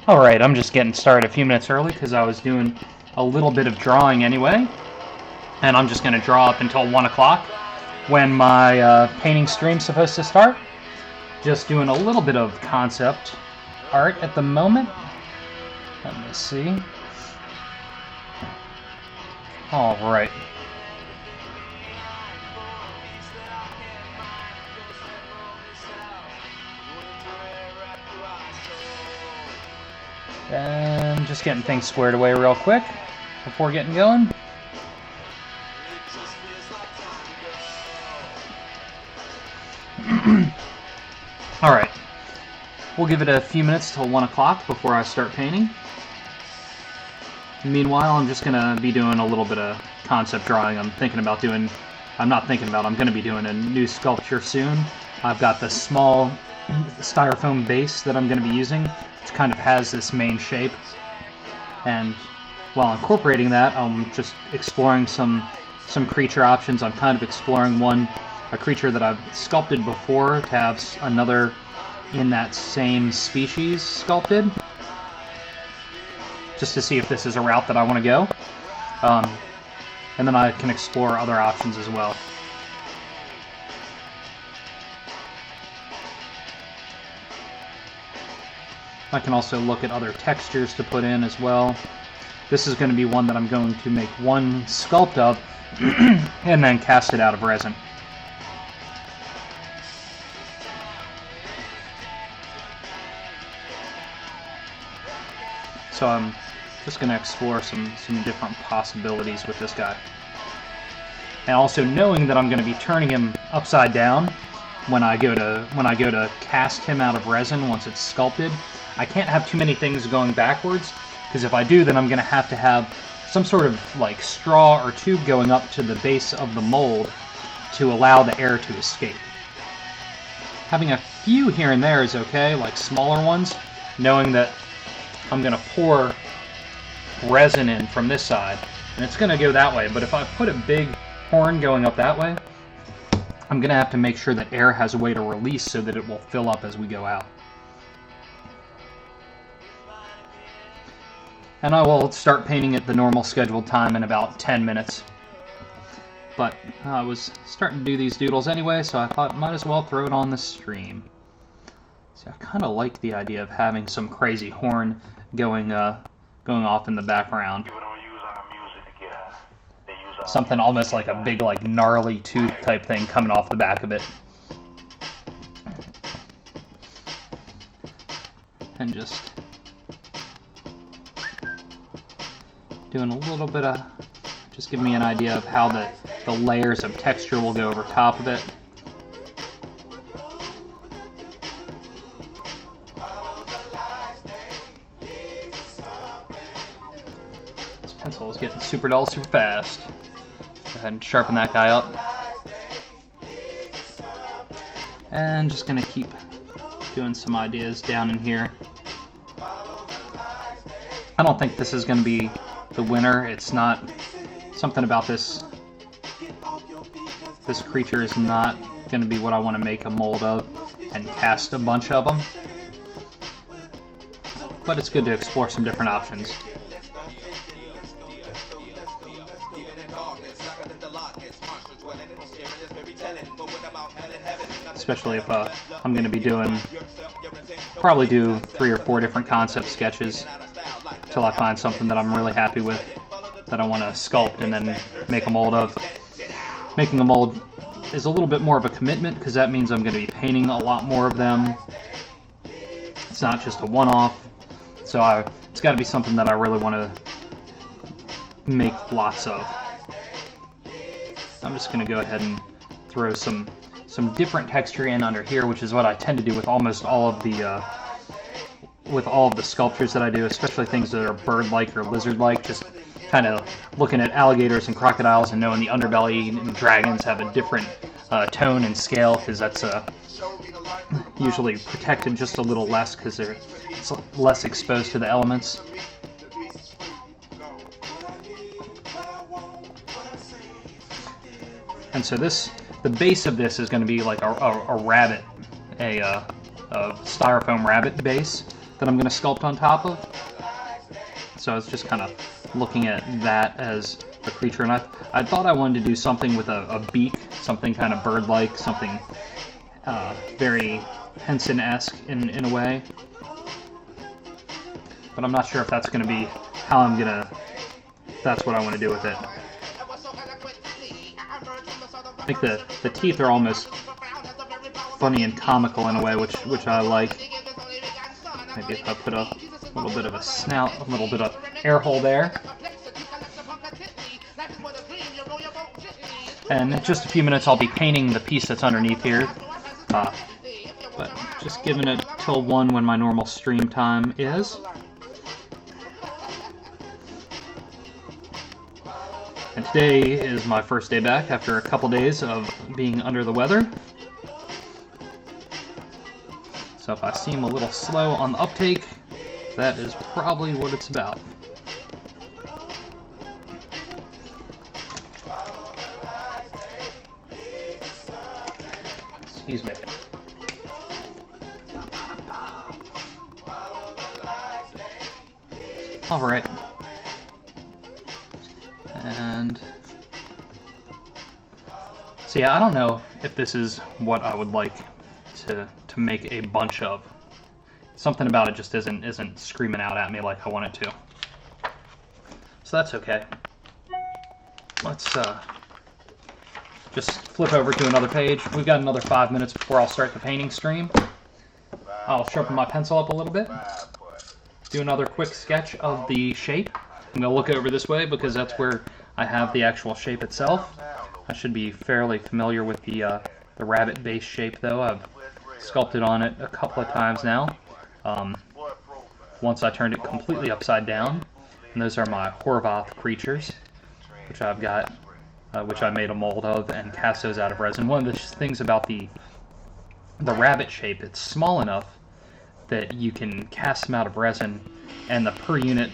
Alright, I'm just getting started a few minutes early because I was doing a little bit of drawing anyway. And I'm just going to draw up until 1 o'clock when my painting stream's supposed to start. Just doing a little bit of concept art at the moment. Let me see. Alright. And just getting things squared away real quick before getting going. Alright, we'll give it a few minutes till 1 o'clock before I start painting. Meanwhile, I'm just going to be doing a little bit of concept drawing. I'm going to be doing a new sculpture soon. I've got the small styrofoam base that I'm going to be using. It kind of has this main shape. And while incorporating that, I'm just exploring some creature options. I'm kind of exploring a creature that I've sculpted before to have another in that same species sculpted, just to see if this is a route that I want to go. And then I can explore other options as well. I can also look at other textures to put in as well. This is going to be one that I'm going to make one sculpt of and then cast it out of resin. So I'm just going to explore some different possibilities with this guy. And also knowing that I'm going to be turning him upside down when I go to cast him out of resin once it's sculpted. I can't have too many things going backwards, because if I do, then I'm going to have some sort of like straw or tube going up to the base of the mold to allow the air to escape. Having a few here and there is okay, like smaller ones, knowing that I'm going to pour resin in from this side, and it's going to go that way. But if I put a big horn going up that way, I'm going to have to make sure that air has a way to release so that it will fill up as we go out. And I will start painting at the normal scheduled time in about 10 minutes. But I was starting to do these doodles anyway, so I thought might as well throw it on the stream. See, I kind of like the idea of having some crazy horn going off in the background. Something almost like a big, like, gnarly tooth type thing coming off the back of it. And just doing a little bit of, just give me an idea of how the layers of texture will go over top of it. This pencil is getting super dull super fast. Go ahead and sharpen that guy up. And just gonna keep doing some ideas down in here. I don't think this is gonna be the winner. It's not, something about this creature is not going to be what I want to make a mold of and cast a bunch of them. But it's good to explore some different options. Especially if I'm going to be probably do 3 or 4 different concept sketches till I find something that I'm really happy with, that I want to sculpt and then make a mold of. Making a mold is a little bit more of a commitment, because that means I'm going to be painting a lot more of them. It's not just a one-off, so it's got to be something that I really want to make lots of. I'm just going to go ahead and throw some different texture in under here, which is what I tend to do with almost all of the sculptures that I do, especially things that are bird-like or lizard-like. Just kind of looking at alligators and crocodiles and knowing the underbelly and dragons have a different tone and scale, because that's usually protected just a little less because they're less exposed to the elements. And so the base of this is going to be like a rabbit, a styrofoam rabbit base that I'm going to sculpt on top of. So I was just kind of looking at that as a creature, and I thought I wanted to do something with a beak, something kind of bird-like, something very Henson-esque in a way. But I'm not sure if that's going to be how I'm going to... That's what I want to do with it. I think the teeth are almost funny and comical in a way, which I like. Maybe if I put a little bit of a snout, a little bit of air hole there. And in just a few minutes I'll be painting the piece that's underneath here. But just giving it till 1 when my normal stream time is. And today is my first day back after a couple days of being under the weather. So if I seem a little slow on the uptake, that is probably what it's about. Excuse me. Alright. And so yeah, I don't know if this is what I would like to make a bunch of. Something about it just isn't screaming out at me like I want it to. So that's okay. Let's just flip over to another page. We've got another 5 minutes before I'll start the painting stream. I'll sharpen my pencil up a little bit. Do another quick sketch of the shape. I'm going to look over this way because that's where I have the actual shape itself. I should be fairly familiar with the rabbit base shape though. I've sculpted on it a couple of times now. Once I turned it completely upside down, and those are my Horvath creatures, which I've got, which I made a mold of and cast those out of resin. One of the things about the rabbit shape, it's small enough that you can cast them out of resin, and the per unit,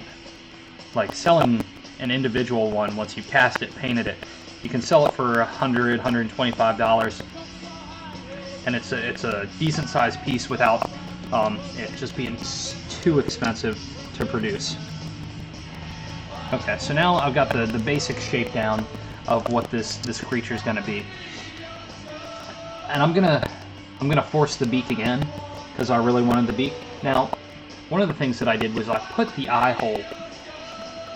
like selling an individual one once you cast it, painted it, you can sell it for $100, $125, and it's a decent sized piece without it just being too expensive to produce. Okay, so now I've got the basic shape down of what this creature is going to be, and I'm gonna force the beak again because I really wanted the beak. Now, one of the things that I did was I put the eye hole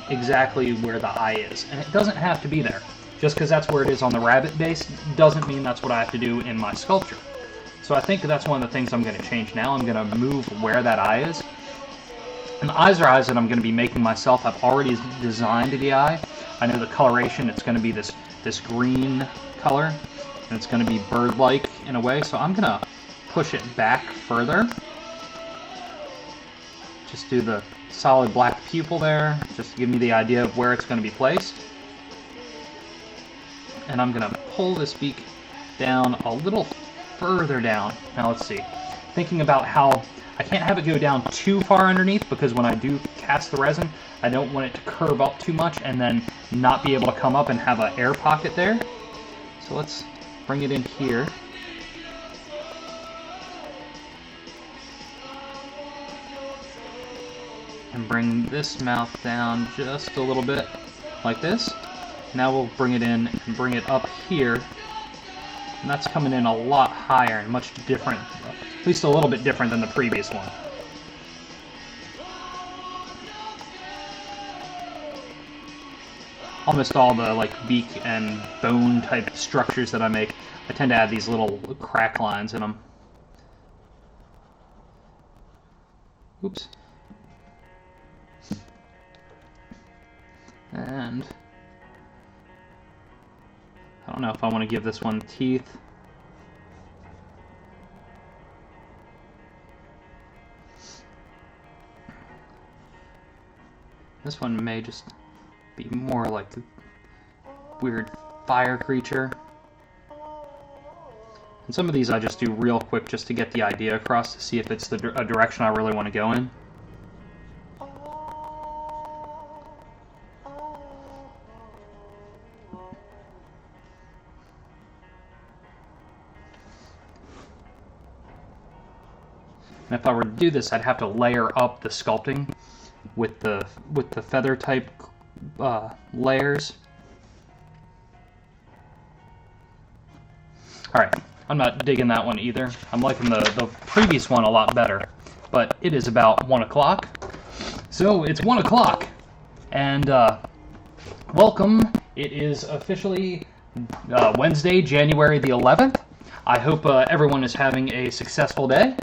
exactly where the eye is, and it doesn't have to be there. Just because that's where it is on the rabbit base doesn't mean that's what I have to do in my sculpture. So I think that's one of the things I'm going to change now. I'm going to move where that eye is. And the eyes are eyes that I'm going to be making myself. I've already designed the eye. I know the coloration, it's going to be this green color, and it's going to be bird-like in a way. So I'm going to push it back further. Just do the solid black pupil there, just to give me the idea of where it's going to be placed. And I'm going to pull this beak down a little further down. Now let's see. Thinking about how I can't have it go down too far underneath, because when I do cast the resin, I don't want it to curve up too much and then not be able to come up and have an air pocket there. So let's bring it in here. And bring this mouth down just a little bit, like this. Now we'll bring it in and bring it up here. And that's coming in a lot higher and much different, at least a little bit different than the previous one. Almost all the beak and bone type structures that I make, I tend to add these little crack lines in them. Oops. And I don't know if I want to give this one teeth. This one may just be more like a weird fire creature. And some of these I just do real quick just to get the idea across, to see if it's a direction I really want to go in. And if I were to do this, I'd have to layer up the sculpting with the feather type layers. Alright, I'm not digging that one either. I'm liking the previous one a lot better. But it is about 1 o'clock. So it's 1 o'clock. And welcome. It is officially Wednesday, January the 11th. I hope everyone is having a successful day.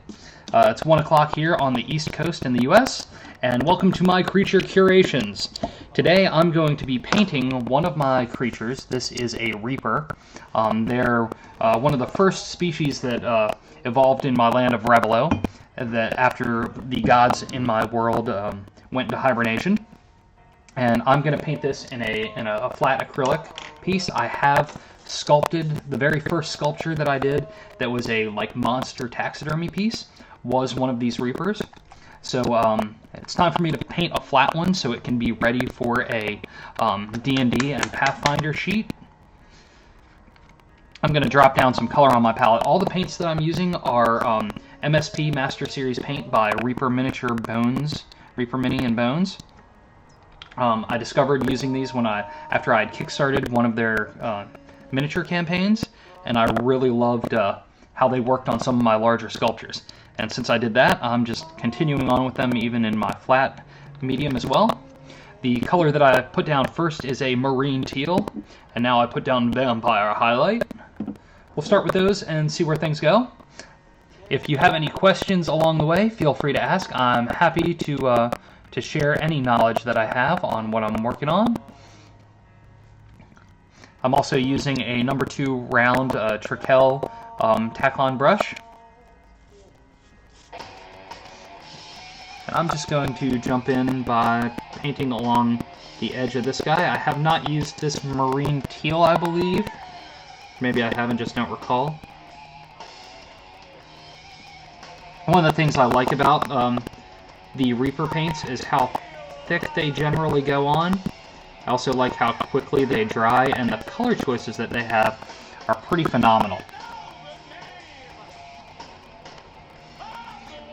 It's 1 o'clock here on the East Coast in the US. And welcome to my creature curations. Today I'm going to be painting one of my creatures. This is a Reaper. They're one of the first species that evolved in my land of Revelo, that after the gods in my world went into hibernation. And I'm going to paint this in a flat acrylic piece. I have sculpted the very first sculpture that I did that was a monster taxidermy piece was one of these Reapers. So it's time for me to paint a flat one so it can be ready for a D&D and Pathfinder sheet. I'm going to drop down some color on my palette. All the paints that I'm using are MSP Master Series paint by Reaper Miniature Bones, Reaper Mini and Bones. I discovered using these after I had kickstarted one of their miniature campaigns, and I really loved how they worked on some of my larger sculptures. And since I did that, I'm just continuing on with them even in my flat medium as well. The color that I put down first is a marine teal, and now I put down vampire highlight. We'll start with those and see where things go. If you have any questions along the way, feel free to ask. I'm happy to share any knowledge that I have on what I'm working on. I'm also using a number 2 round Trekell Taklon brush. And I'm just going to jump in by painting along the edge of this guy. I have not used this marine teal, I believe. Maybe I haven't, just don't recall. One of the things I like about the Reaper paints is how thick they generally go on. I also like how quickly they dry, and the color choices that they have are pretty phenomenal.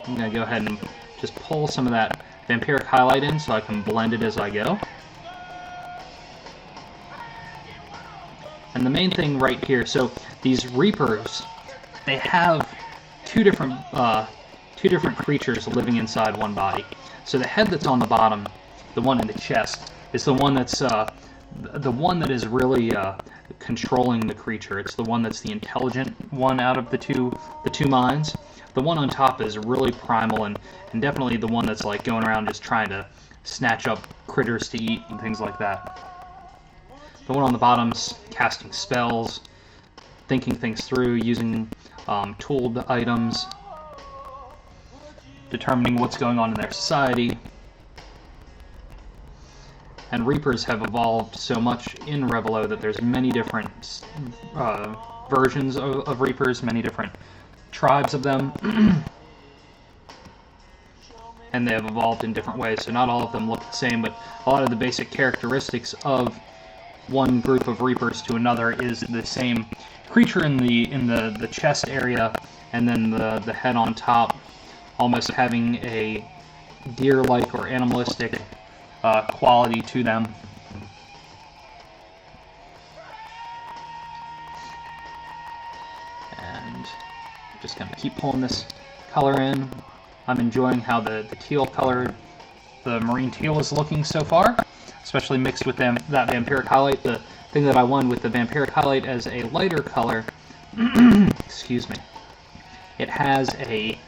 I'm going to go ahead and just pull some of that vampiric highlight in so I can blend it as I go. And the main thing right here, so these Reapers, they have two different creatures living inside one body. So the head that's on the bottom, the one in the chest, is the one that's the one that is really controlling the creature. It's the one that's the intelligent one out of the two minds. The one on top is really primal and definitely the one that's going around just trying to snatch up critters to eat and things like that. The one on the bottom's casting spells, thinking things through, using tooled items, determining what's going on in their society. And Reapers have evolved so much in Revelo that there's many different versions of Reapers, many different tribes of them, and they have evolved in different ways, so not all of them look the same, but a lot of the basic characteristics of one group of Reapers to another is the same creature in the chest area, and then the head on top almost having a deer-like or animalistic quality to them. And just going to keep pulling this color in. I'm enjoying how the teal color, the marine teal, is looking so far, especially mixed with that vampiric highlight. The thing that I wanted with the vampiric highlight as a lighter color, excuse me, it has a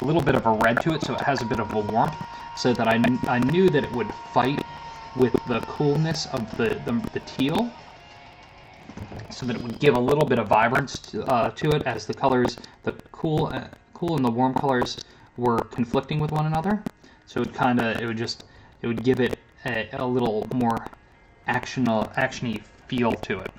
little bit of a red to it, so it has a bit of a warmth, so that I knew that it would fight with the coolness of the teal, so that it would give a little bit of vibrance to it, as the colors, the cool and the warm colors, were conflicting with one another. So it would give it a little more actiony feel to it.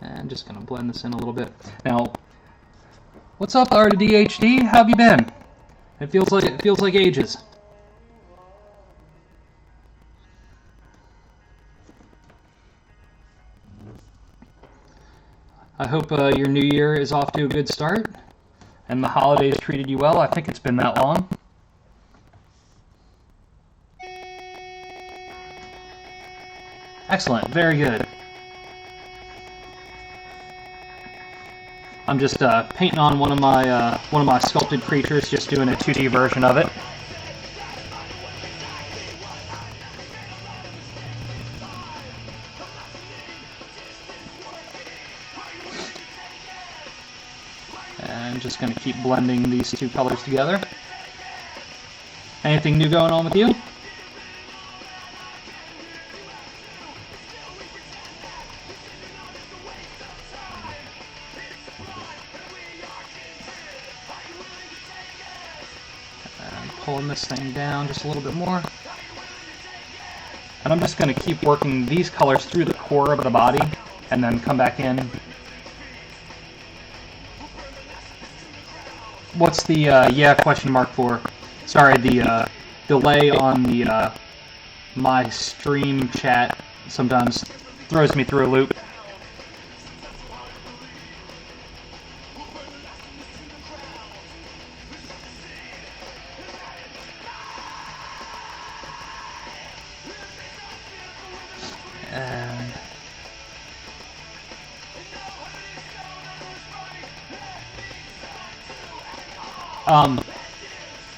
And I'm just gonna blend this in a little bit. Now, what's up, RDHD? How have you been? It feels like ages. I hope your new year is off to a good start and the holidays treated you well. I think it's been that long. Excellent, very good. I'm just painting on one of my sculpted creatures, just doing a 2D version of it. And I'm just going to keep blending these two colors together. Anything new going on with you? Pulling this thing down just a little bit more. And I'm just going to keep working these colors through the core of the body and then come back in. What's the, yeah, question mark for? Sorry, the delay on the my stream chat sometimes throws me through a loop.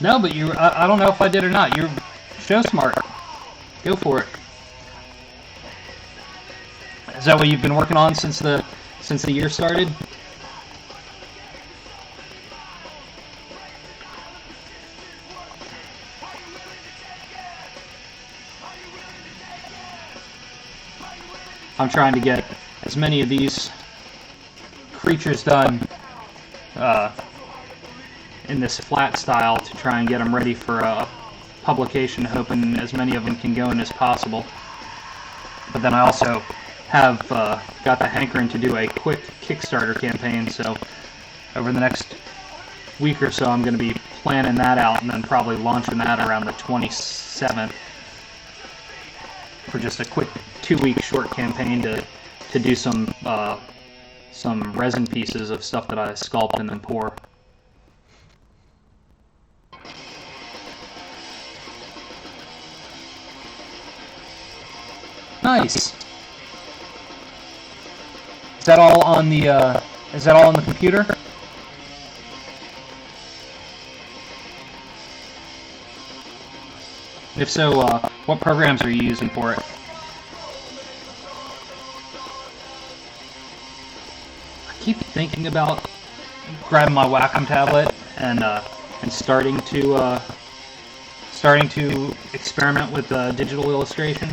No, but I don't know if I did or not. You're show smart. Go for it. Is that what you've been working on since the year started? I'm trying to get as many of these creatures done in this flat style to try and get them ready for publication, hoping as many of them can go in as possible. But then I also have got the hankering to do a quick Kickstarter campaign, so over the next week or so I'm going to be planning that out and then probably launching that around the 27th for just a quick 2-week short campaign to do some resin pieces of stuff that I sculpt and then pour. Nice. Is that all on the computer? If so, what programs are you using for it? I keep thinking about grabbing my Wacom tablet and starting to experiment with digital illustration.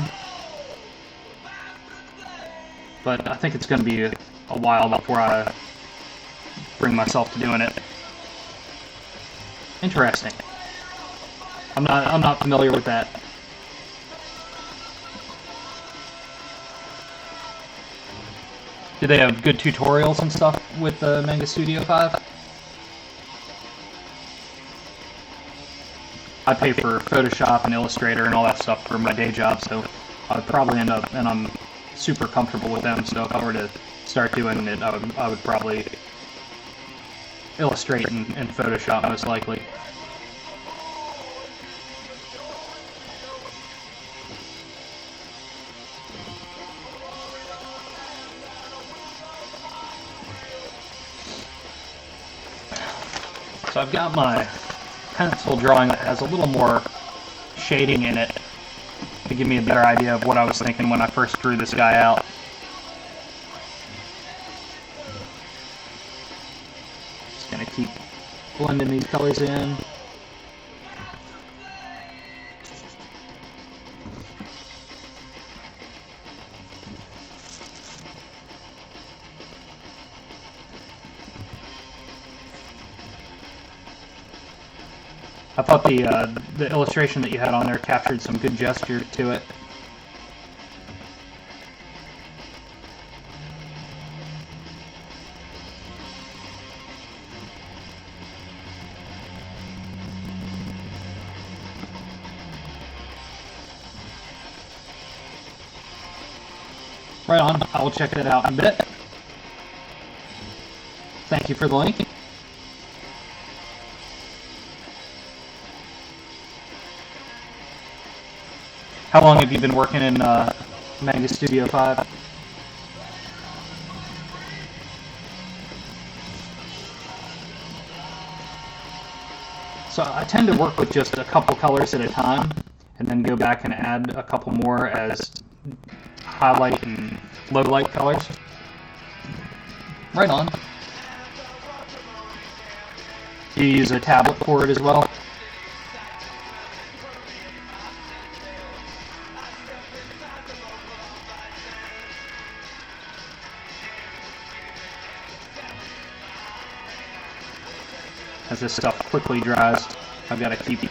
But I think it's going to be a while before I bring myself to doing it. Interesting. I'm not familiar with that. Do they have good tutorials and stuff with the Manga Studio 5? I pay for Photoshop and Illustrator and all that stuff for my day job, so I'd probably end up, and I'm super comfortable with them, so if I were to start doing it, I would probably illustrate in Photoshop most likely. So I've got my pencil drawing that has a little more shading in it to give me a better idea of what I was thinking when I first drew this guy out. Just gonna keep blending these colors in. I thought the illustration that you had on there captured some good gesture to it. Right on. I will check that out in a bit. Thank you for the link. How long have you been working in Manga Studio 5? So I tend to work with just a couple colors at a time, and then go back and add a couple more as highlight and low light colors. Right on. Do you use a tablet for it as well? As this stuff quickly dries, I've got to keep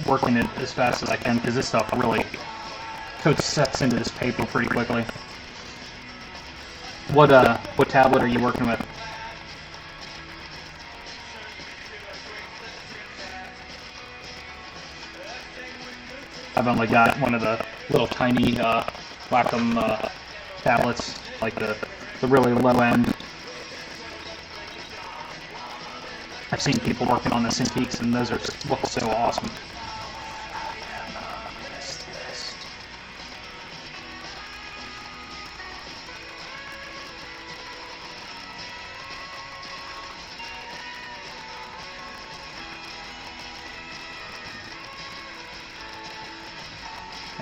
working it as fast as I can because this stuff really sets into this paper pretty quickly. What tablet are you working with? I've only got one of the little tiny Wacom tablets, like the really low end. I've seen people working on the Cintiqs, and those look so awesome.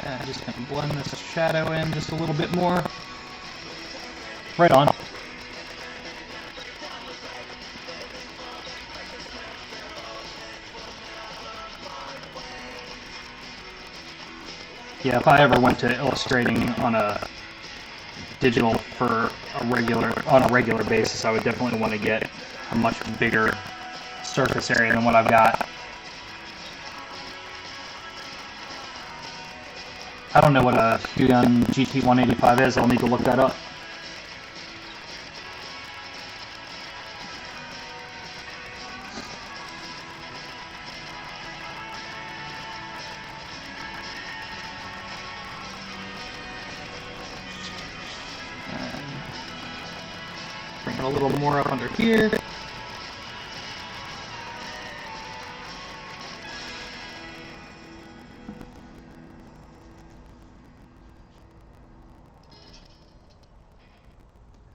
I'm just going to blend this shadow in just a little bit more. Right on. Yeah, if I ever went to illustrating on a digital on a regular basis, I would definitely want to get a much bigger surface area than what I've got. I don't know what a Huion GT185 is. I'll need to look that up. Bring it a little more up under here.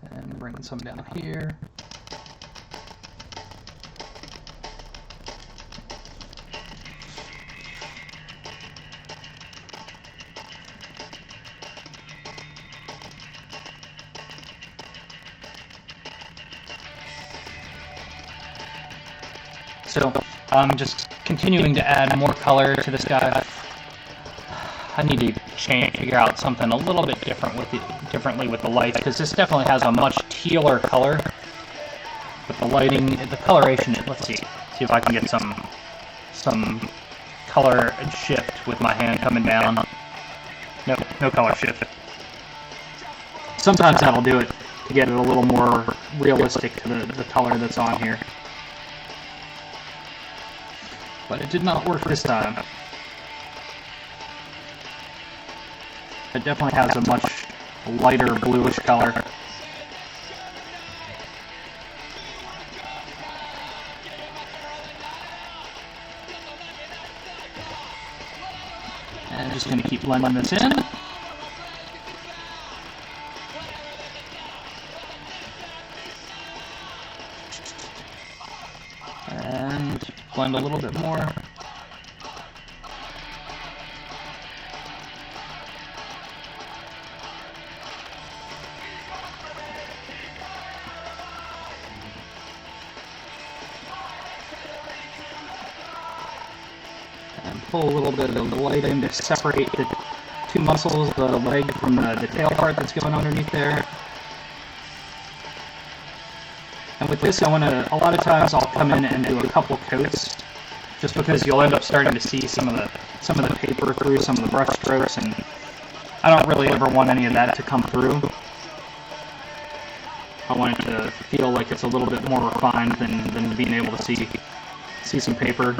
And bring some down here. So I'm just continuing to add more color to this guy. I need to figure out something a little bit differently with the lights, because this definitely has a much tealer color. But the lighting, the coloration, let's see if I can get some color shift with my hand coming down. No color shift. Sometimes that'll do it to get it a little more realistic to the color that's on here. But it did not work this time. It definitely has a much lighter bluish color. And I'm just going to keep blending this in. And blend a little bit more. And pull a little bit of the light in to separate the two muscles, the leg from the tail part that's going underneath there. And with this, a lot of times I'll come in and do a couple coats, just because you'll end up starting to see some of the paper through some of the brush strokes, and I don't really ever want any of that to come through. I want it to feel like it's a little bit more refined than being able to see some paper.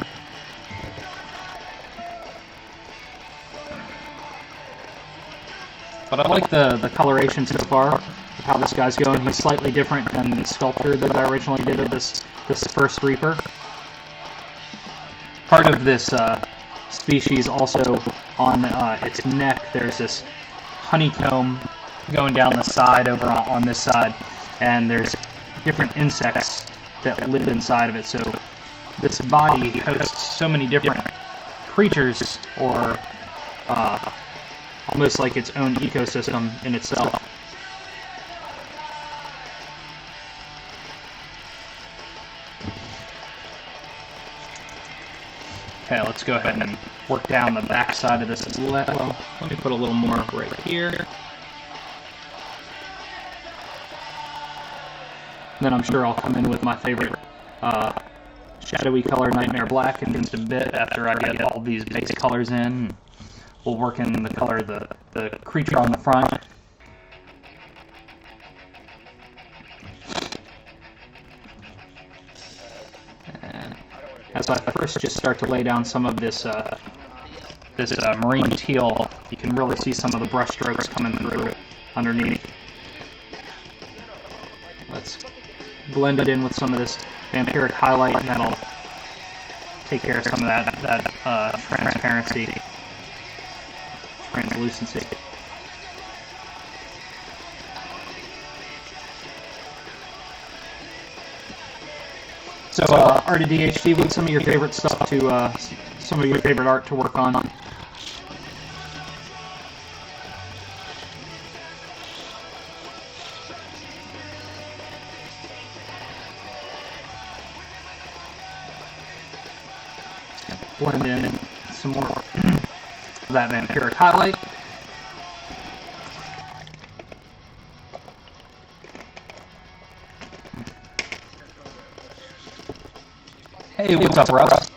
But I like the coloration so far. how this guy's going. He's slightly different than the sculpture that I originally did of this first Reaper. Part of this species also on its neck, there's this honeycomb going down the side over on this side, and there's different insects that live inside of it. So this body hosts so many different creatures, or almost like its own ecosystem in itself. Okay, let's go ahead and work down the back side of this as well. Let me put a little more right here. Then I'm sure I'll come in with my favorite shadowy color, Nightmare Black, in just a bit after I get all these base colors in. We'll work in the color of the creature on the front. As I first just start to lay down some of this marine teal, you can really see some of the brush strokes coming through underneath. Let's blend it in with some of this vampiric highlight, and that'll take care of some of that transparency, translucency. So, RDDHD, what's some of your favorite stuff to, some of your favorite art to work on? Blend in some more of that vampiric highlight. Hey, what's up, Russ?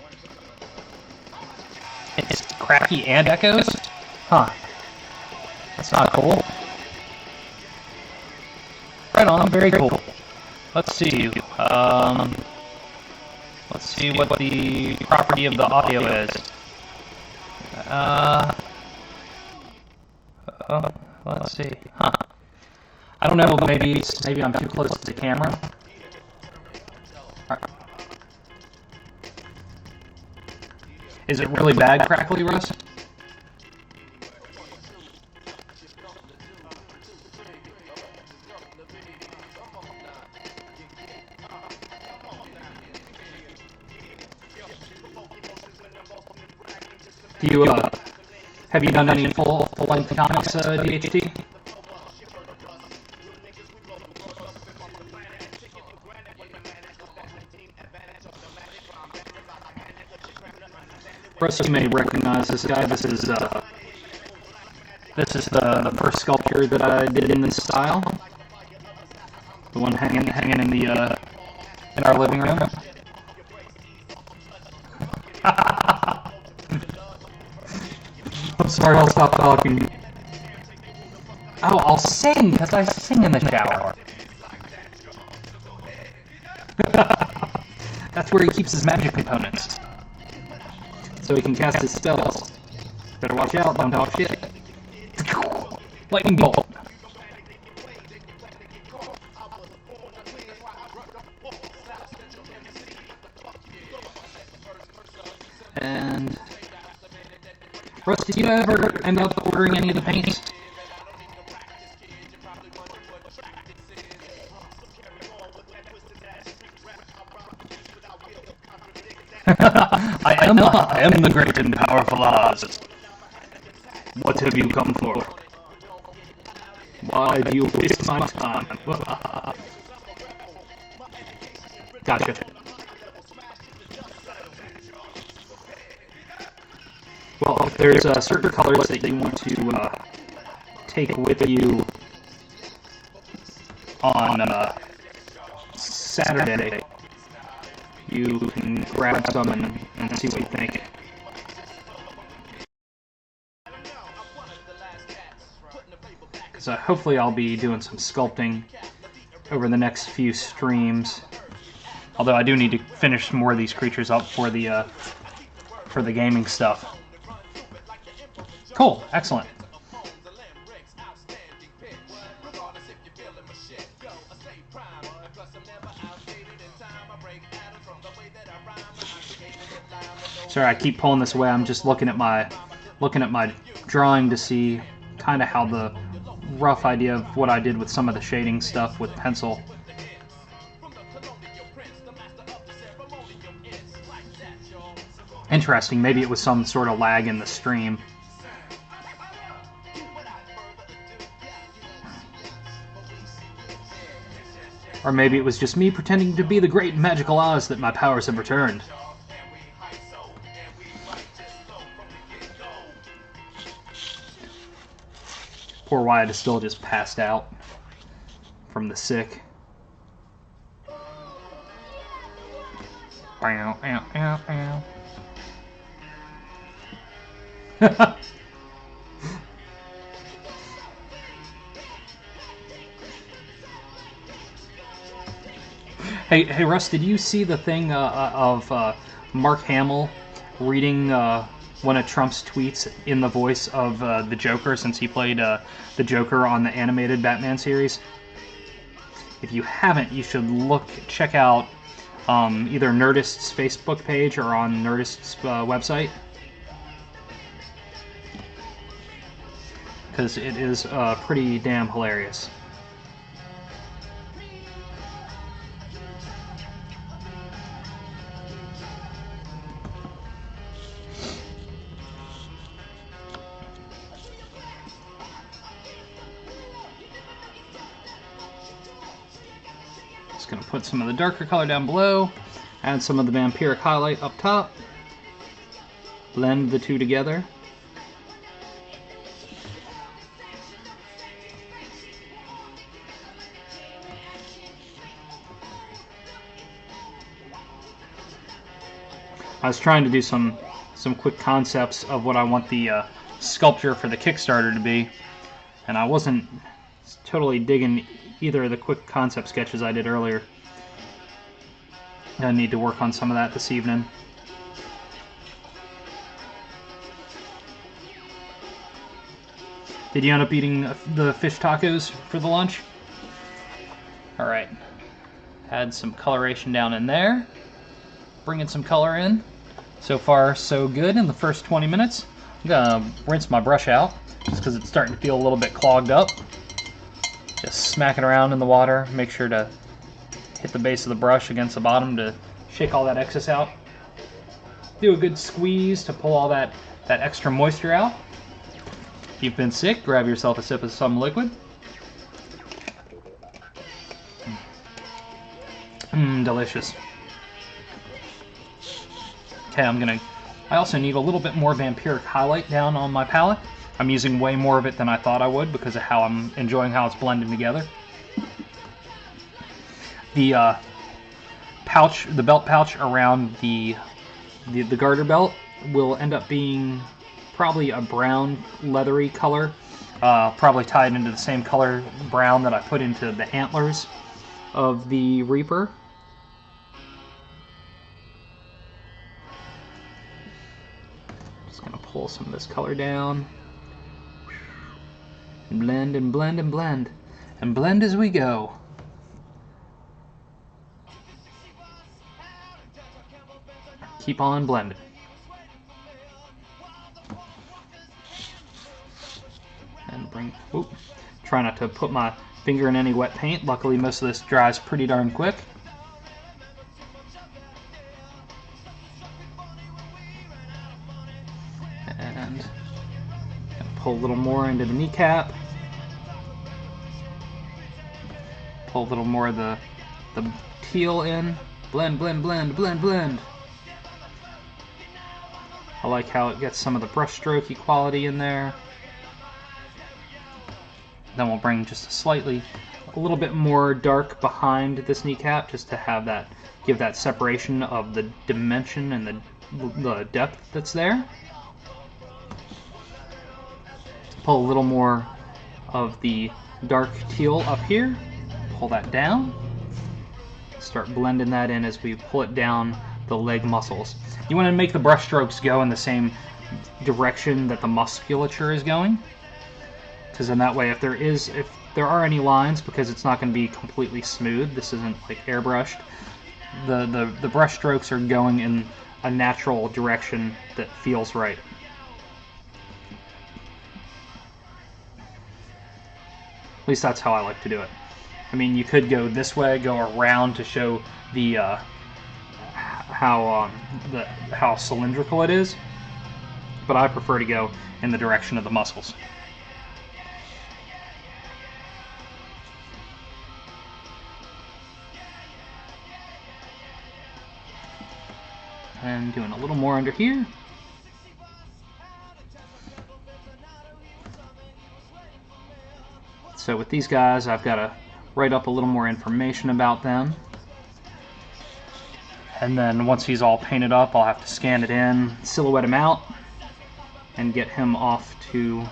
It's Cracky and Echoes? Huh. That's not cool. Right on, very cool. Let's see. Let's see what the property of the audio is. Let's see. Huh. I don't know, maybe I'm too close to the camera. Is it really bad, crackly, Russ? Do you, have you done any full-length comics, DHT? Russ, you may recognize this guy. This is the first sculpture that I did in this style. The one hanging in the in our living room. I'm sorry, I'll stop talking. Oh, I'll sing, because I sing in the shower. That's where he keeps his magic components, so he can cast his spells. Better watch out, don't talk shit. Lightning bolt. And Russ, did you ever end up ordering any of the paints? I am the great and powerful Oz. What have you come for? Why do you waste my time? Gotcha. Well, if there's certain colors that you want to take with you on Saturday, you can grab some and see what you think. So hopefully I'll be doing some sculpting over the next few streams. Although I do need to finish more of these creatures up for the gaming stuff. Cool, excellent. Sorry, I keep pulling this away. I'm just looking at my drawing to see kind of how the rough idea of what I did with some of the shading stuff with pencil. Interesting, maybe it was some sort of lag in the stream. Or maybe it was just me pretending to be the great magical Oz that my powers have returned. Poor Wyatt is still just passed out from the sick. Ow, ow, ow, ow. Hey, Russ, did you see the thing of Mark Hamill reading one of Trump's tweets in the voice of the Joker, since he played the Joker on the animated Batman series? If you haven't, you should check out either Nerdist's Facebook page or on Nerdist's website, because it is pretty damn hilarious. Going to put some of the darker color down below, add some of the vampiric highlight up top, blend the two together. I was trying to do some quick concepts of what I want the sculpture for the Kickstarter to be, and I wasn't totally digging either of the quick concept sketches I did earlier. I need to work on some of that this evening. Did you end up eating the fish tacos for the lunch? Alright. Add some coloration down in there. Bringing some color in. So far, so good in the first 20 minutes. I'm gonna rinse my brush out, just because it's starting to feel a little bit clogged up. Just smack it around in the water. Make sure to hit the base of the brush against the bottom to shake all that excess out. Do a good squeeze to pull all that extra moisture out. If you've been sick, grab yourself a sip of some liquid. Delicious. Okay, I also need a little bit more vampiric highlight down on my palette. I'm using way more of it than I thought I would because of how I'm enjoying how it's blending together. The belt pouch around the garter belt will end up being probably a brown leathery color, probably tied into the same color brown that I put into the antlers of the Reaper. Just gonna pull some of this color down. Blend and blend and blend. And blend as we go. Keep on blending. And try not to put my finger in any wet paint. Luckily, most of this dries pretty darn quick. And pull a little more into the kneecap. Pull a little more of the teal in. Blend, blend, blend, blend, blend. I like how it gets some of the brush stroke quality in there. Then we'll bring just a little bit more dark behind this kneecap, just to have that, give that separation of the dimension and the depth that's there. Pull a little more of the dark teal up here. Pull that down. Start blending that in as we pull it down the leg muscles. You want to make the brush strokes go in the same direction that the musculature is going, because in that way, if there are any lines, because it's not going to be completely smooth, this isn't like airbrushed, the brush strokes are going in a natural direction that feels right. At least that's how I like to do it. I mean, you could go this way, go around to show the how cylindrical it is, but I prefer to go in the direction of the muscles. And doing a little more under here. So with these guys, I've got to write up a little more information about them. And then once he's all painted up, I'll have to scan it in, silhouette him out, and get him off to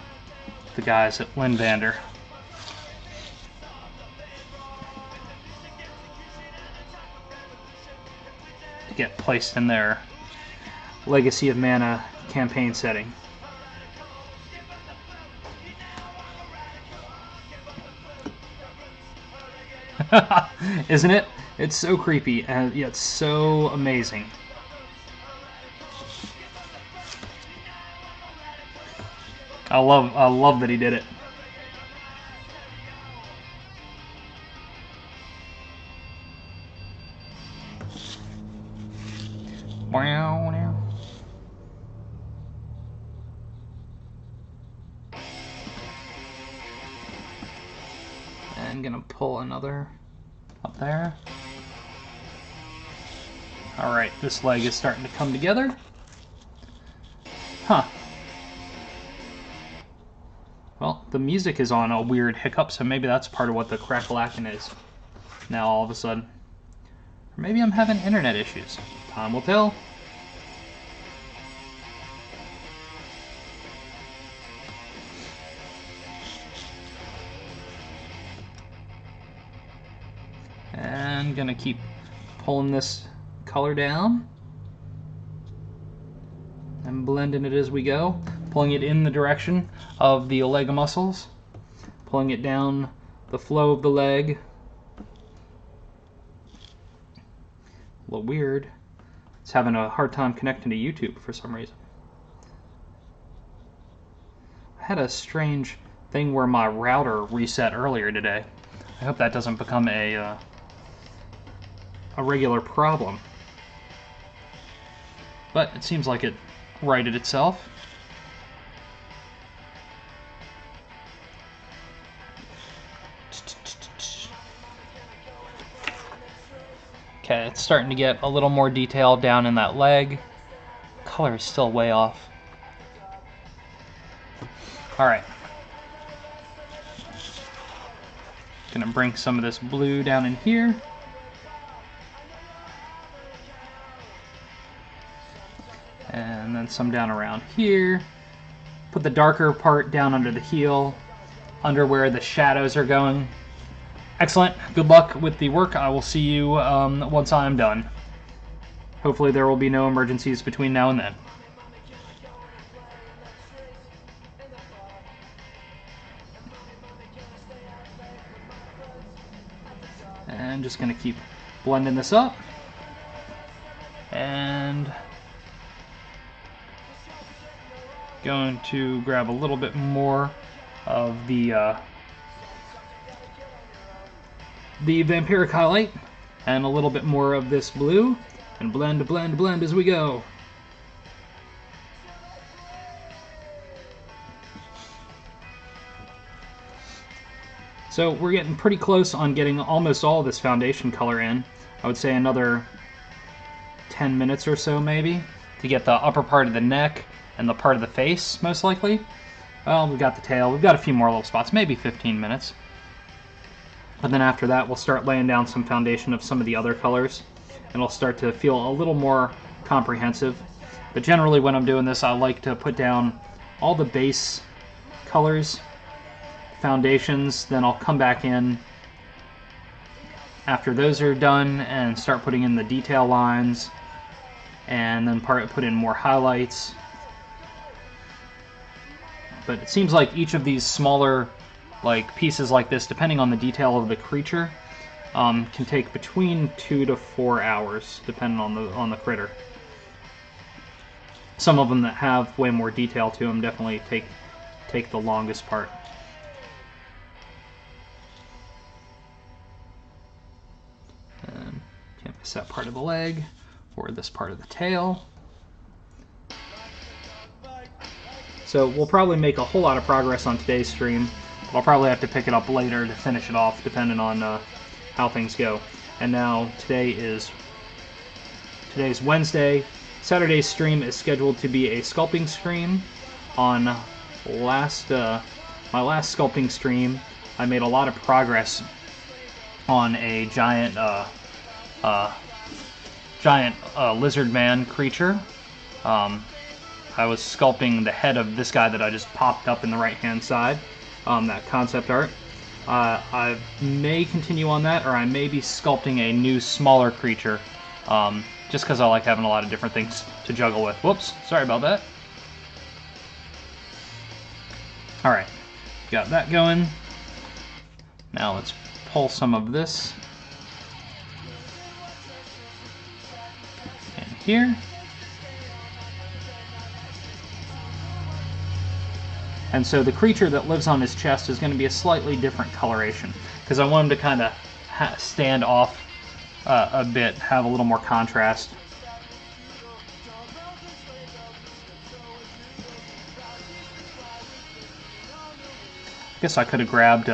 the guys at Lindvander. To get placed in their Legacy of Mana campaign setting. Isn't it? It's so creepy and yet so amazing. I love that he did it. Wow, now. And gonna pull another up there. Alright, this leg is starting to come together. Huh. Well, the music is on a weird hiccup, so maybe that's part of what the crackle-acking is now all of a sudden. Or maybe I'm having internet issues. Time will tell. And gonna keep pulling this color down and blending it as we go, pulling it in the direction of the leg muscles, pulling it down the flow of the leg. A little weird. It's having a hard time connecting to YouTube for some reason. I had a strange thing where my router reset earlier today. I hope that doesn't become a regular problem. But it seems like it righted itself. Okay, it's starting to get a little more detail down in that leg. Color is still way off. Alright. Gonna bring some of this blue down in here. And then some down around here. Put the darker part down under the heel, under where the shadows are going. Excellent. Good luck with the work. I will see you once I'm done. Hopefully there will be no emergencies between now and then. And just going to keep blending this up. And going to grab a little bit more of the vampiric highlight and a little bit more of this blue, and blend, blend, blend as we go. So we're getting pretty close on getting almost all of this foundation color in. I would say another 10 minutes or so maybe to get the upper part of the neck and the part of the face, most likely. Well, we've got the tail. We've got a few more little spots, maybe 15 minutes. But then after that, we'll start laying down some foundation of some of the other colors, and it'll start to feel a little more comprehensive. But generally, when I'm doing this, I like to put down all the base colors, foundations, then I'll come back in after those are done and start putting in the detail lines, and then put in more highlights. But it seems like each of these smaller like pieces like this, depending on the detail of the creature, can take between 2 to 4 hours, depending on the critter. Some of them that have way more detail to them definitely take the longest part. And can't miss that part of the leg or this part of the tail. So we'll probably make a whole lot of progress on today's stream. I'll probably have to pick it up later to finish it off, depending on how things go. And now today's Wednesday. Saturday's stream is scheduled to be a sculpting stream. On my last sculpting stream, I made a lot of progress on a giant lizard man creature. I was sculpting the head of this guy that I just popped up in the right-hand side, that concept art. I may continue on that, or I may be sculpting a new, smaller creature, just because I like having a lot of different things to juggle with. Whoops, sorry about that. Alright, got that going. Now let's pull some of this in here. And so the creature that lives on his chest is going to be a slightly different coloration, because I want him to kind of stand off a bit, have a little more contrast. I guess I could have grabbed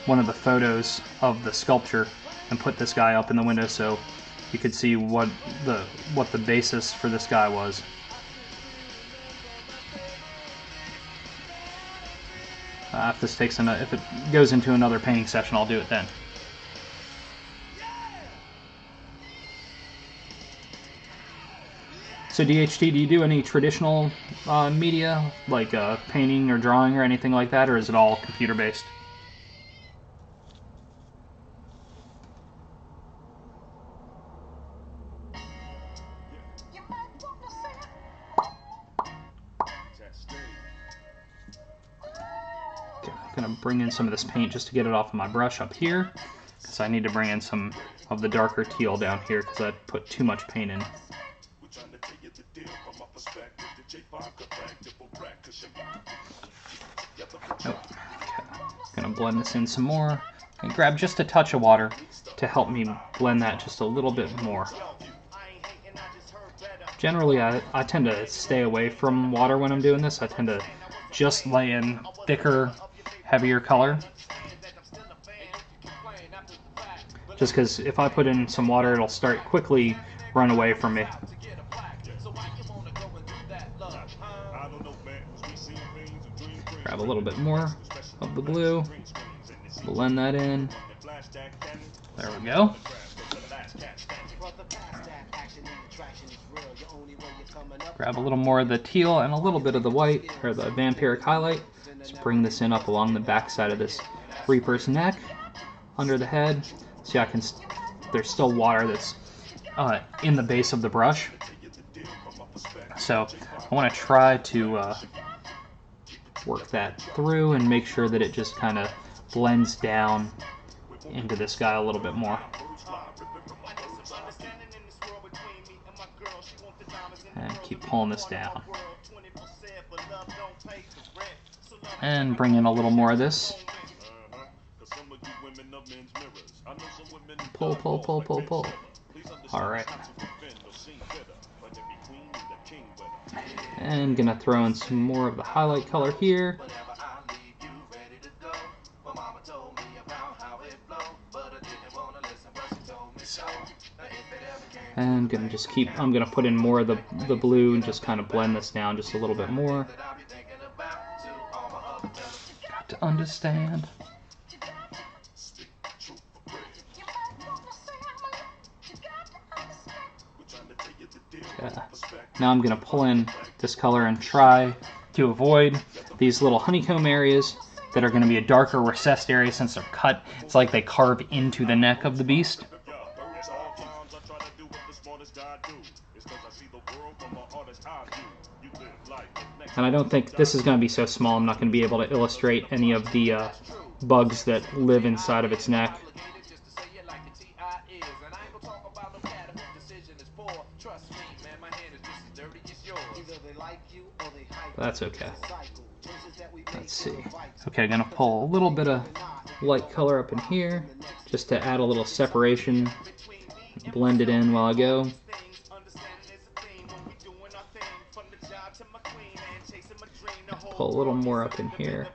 one of the photos of the sculpture and put this guy up in the window so you could see what the basis for this guy was. If it goes into another painting session, I'll do it then. So DHT, do you do any traditional media, like painting or drawing or anything like that, or is it all computer-based? Gonna bring in some of this paint just to get it off of my brush up here, because I need to bring in some of the darker teal down here because I put too much paint in. Oh, okay. Gonna blend this in some more and grab just a touch of water to help me blend that just a little bit more. Generally, I tend to stay away from water when I'm doing this. I tend to just lay in thicker, heavier color, just because if I put in some water, it'll start quickly run away from me. Grab a little bit more of the blue, blend that in. There we go. Grab a little more of the teal and a little bit of the white, or the vampiric highlight. Just bring this in up along the back side of this Reaper's neck, under the head. See, there's still water that's in the base of the brush. So I want to try to work that through and make sure that it just kind of blends down into this guy a little bit more. And keep pulling this down. And bring in a little more of this. Pull, pull, pull, pull, pull. Alright. And gonna throw in some more of the highlight color here. And gonna just I'm gonna put in more of the blue and just kind of blend this down just a little bit more. Got to understand. Yeah. Now I'm gonna pull in this color and try to avoid these little honeycomb areas that are gonna be a darker recessed area since they're cut. It's like they carve into the neck of the beast. And I don't think this is going to be so small, I'm not going to be able to illustrate any of the bugs that live inside of its neck. That's okay. Let's see. Okay, I'm going to pull a little bit of light color up in here just to add a little separation. Blend it in while I go. Pull a little more up in here.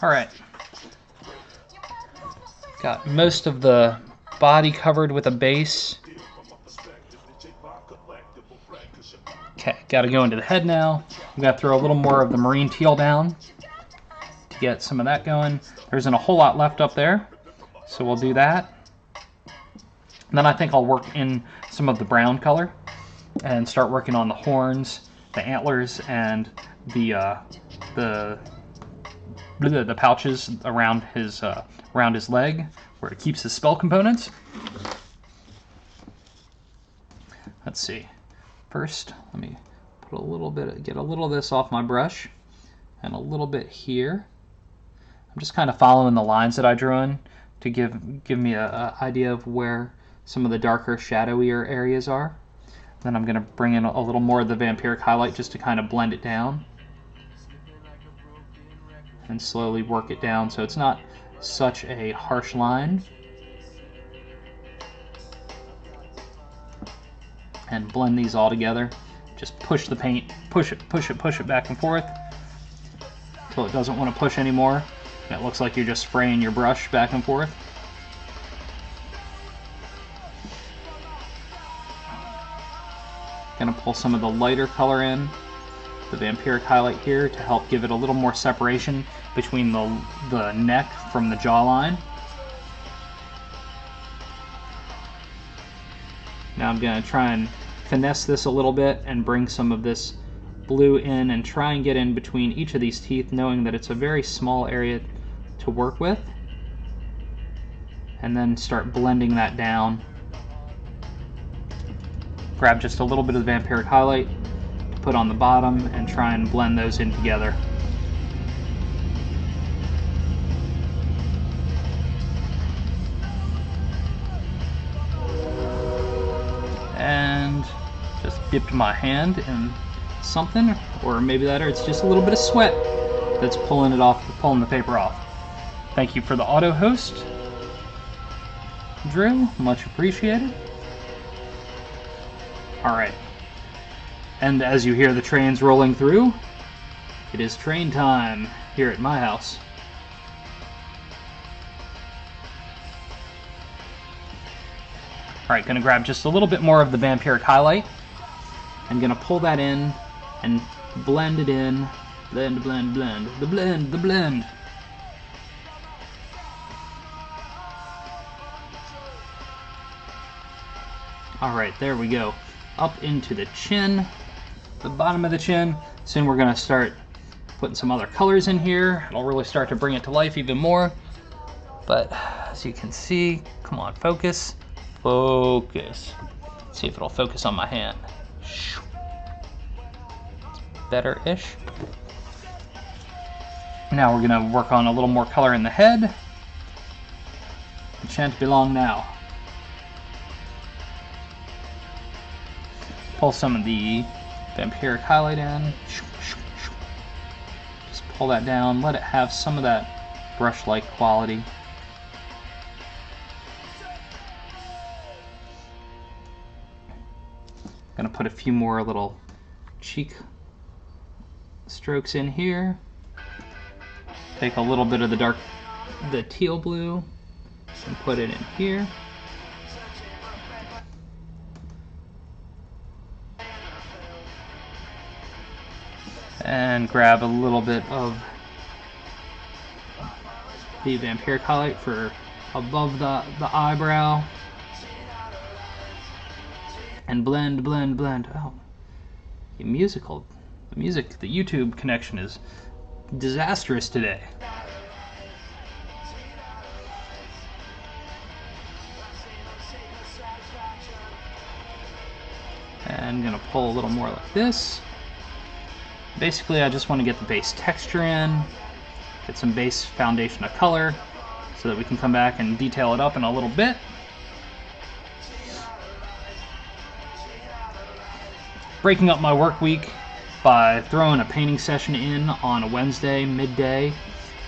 Alright. Got most of the body covered with a base. Okay, gotta go into the head now. I'm gonna throw a little more of the marine teal down to get some of that going. There isn't a whole lot left up there, so we'll do that. And then I think I'll work in some of the brown color and start working on the horns, the antlers, and the pouches around his leg, where it keeps his spell components. Let's see. First, let me put get a little of this off my brush, and a little bit here. I'm just kind of following the lines that I drew in to give me an idea of where some of the darker, shadowier areas are. Then I'm going to bring in a little more of the vampiric highlight just to kind of blend it down, and slowly work it down so it's not such a harsh line. And blend these all together. Just push the paint, push it back and forth until it doesn't want to push anymore. And it looks like you're just spraying your brush back and forth. Gonna pull some of the lighter color in, the vampiric highlight here, to help give it a little more separation between the neck from the jawline. Now I'm going to try and finesse this a little bit and bring some of this blue in and try and get in between each of these teeth, knowing that it's a very small area to work with. And then start blending that down. Grab just a little bit of the vampiric highlight to put on the bottom and try and blend those in together. And just dipped my hand in something, or maybe that, or it's just a little bit of sweat that's pulling the paper off. Thank you for the auto host, Drew, much appreciated. Alright, and as you hear the trains rolling through, it is train time here at my house. Alright, gonna grab just a little bit more of the vampiric highlight. I'm gonna pull that in and blend it in. Blend, blend, blend. The blend, the blend. Alright, there we go. Up into the chin, the bottom of the chin. Soon we're gonna start putting some other colors in here. It'll really start to bring it to life even more. But as you can see, come on, focus. Focus. Let's see if it'll focus on my hand. Better-ish. Now we're going to work on a little more color in the head. It shan't be long now. Pull some of the vampiric highlight in. Just pull that down. Let it have some of that brush-like quality. Gonna put a few more little cheek strokes in here. Take a little bit of the teal blue and put it in here. And grab a little bit of the vampiric highlight for above the eyebrow. And blend, blend, blend. Oh, the music, the YouTube connection is disastrous today. And I'm gonna pull a little more like this. Basically, I just want to get the base texture in, get some base foundation of color so that we can come back and detail it up in a little bit. Breaking up my work week by throwing a painting session in on a Wednesday midday.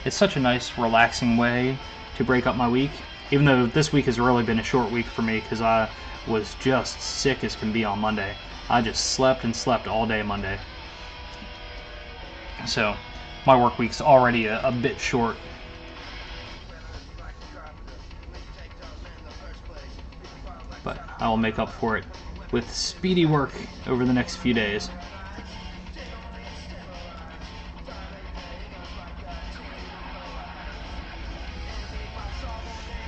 It's such a nice, relaxing way to break up my week, even though this week has really been a short week for me because I was just sick as can be on Monday. I just slept and slept all day Monday. So my work week's already a bit short. But I will make up for it with speedy work over the next few days.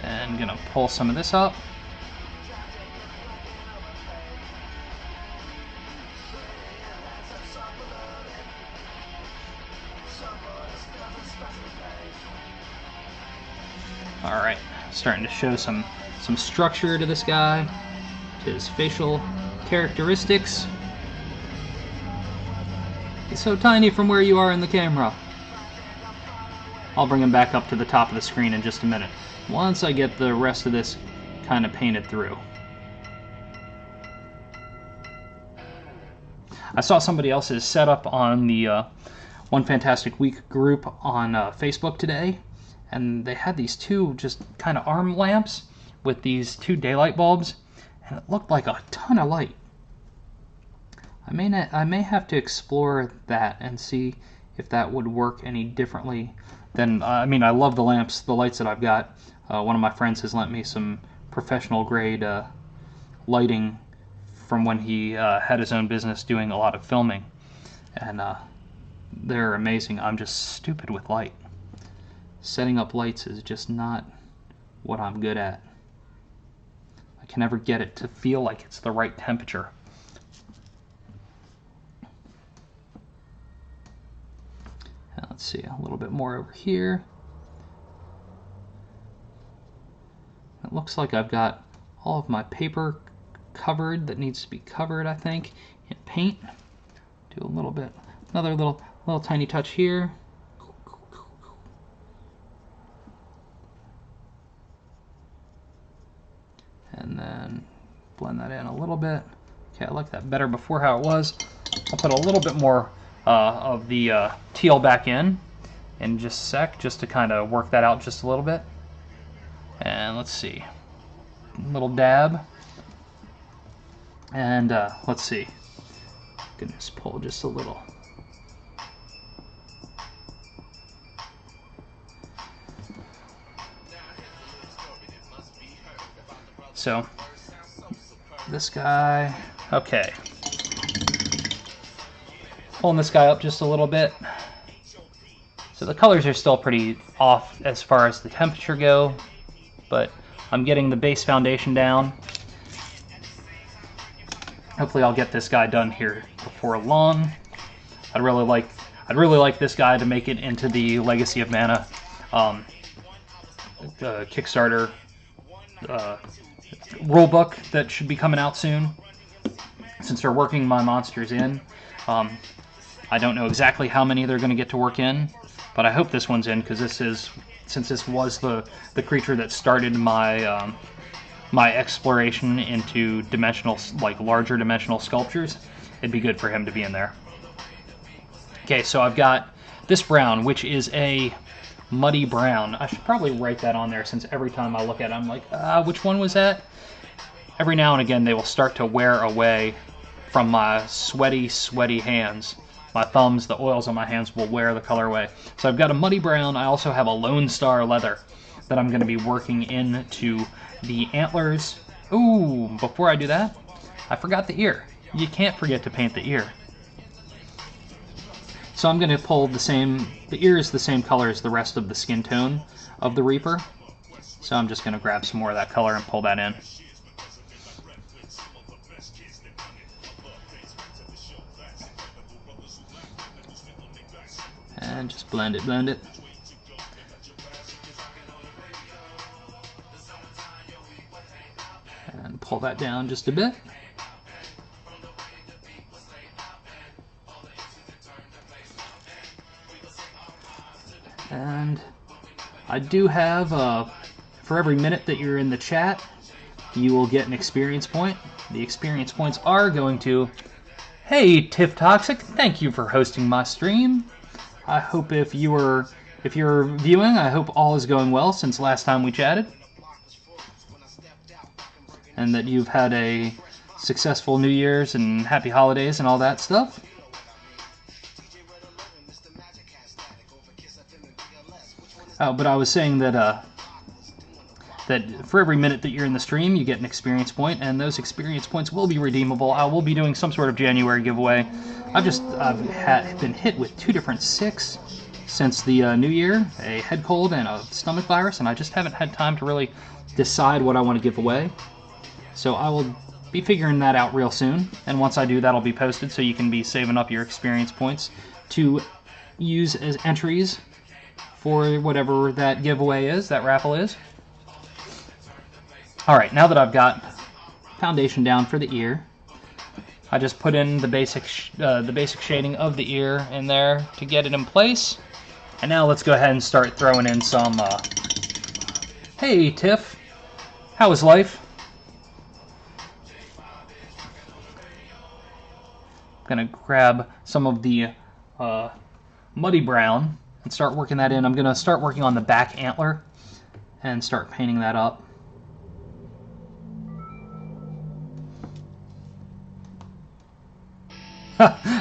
And gonna pull some of this up. All right, starting to show some structure to this guy, to his facial characteristics. He's so tiny from where you are in the camera. I'll bring him back up to the top of the screen in just a minute, once I get the rest of this kind of painted through. I saw somebody else's setup on the One Fantastic Week group on Facebook today, and they had these two just kind of arm lamps with these two daylight bulbs, and it looked like a ton of light. I may have to explore that and see if that would work any differently than, I mean, I love the lamps, the lights that I've got. One of my friends has lent me some professional grade lighting from when he had his own business doing a lot of filming, and they're amazing. I'm just stupid with light. Setting up lights is just not what I'm good at. I can never get it to feel like it's the right temperature. Let's see, a little bit more over here. It looks like I've got all of my paper covered that needs to be covered, I think, in paint. Do a little bit, another little tiny touch here. And then blend that in a little bit. Okay, I like that better before how it was. I'll put a little bit more of the teal back in just a sec, just to kind of work that out just a little bit. And let's see, a little dab. And let's see, gonna just pull just a little. So this guy, okay. Pulling this guy up just a little bit. So the colors are still pretty off as far as the temperature go, but I'm getting the base foundation down. Hopefully I'll get this guy done here before long. I'd really like this guy to make it into the Legacy of Mana Kickstarter rulebook that should be coming out soon. Since they're working my monsters in, I don't know exactly how many they're going to get to work in, but I hope this one's in, because since this was the creature that started my my exploration into larger dimensional sculptures, it'd be good for him to be in there. Okay, so I've got this brown, which is a muddy brown. I should probably write that on there, since every time I look at it, I'm like, which one was that? Every now and again, they will start to wear away from my sweaty hands. My thumbs, the oils on my hands will wear the color away. So I've got a muddy brown. I also have a Lone Star leather that I'm going to be working into the antlers. Ooh, before I do that, I forgot the ear. You can't forget to paint the ear. So I'm going to pull the ear is the same color as the rest of the skin tone of the Reaper. So I'm just going to grab some more of that color and pull that in. And just blend it. And pull that down just a bit. And I do have, for every minute that you're in the chat, you will get an experience point. The experience points are going to, hey, Tiff Toxic, thank you for hosting my stream. I hope if you're viewing, I hope all is going well since last time we chatted. And that you've had a successful New Year's and happy holidays and all that stuff. Oh, but I was saying that that for every minute that you're in the stream, you get an experience point, and those experience points will be redeemable. I will be doing some sort of January giveaway. I've been hit with 2 different sicks since the New Year, a head cold and a stomach virus, and I just haven't had time to really decide what I want to give away. So I will be figuring that out real soon, and once I do, that'll be posted so you can be saving up your experience points to use as entries for whatever that giveaway is, that raffle is. Alright, now that I've got foundation down for the ear, I just put in the basic shading of the ear in there to get it in place. And now let's go ahead and start throwing in some, hey Tiff, how is life? I'm gonna grab some of the muddy brown and start working that in. I'm gonna start working on the back antler and start painting that up.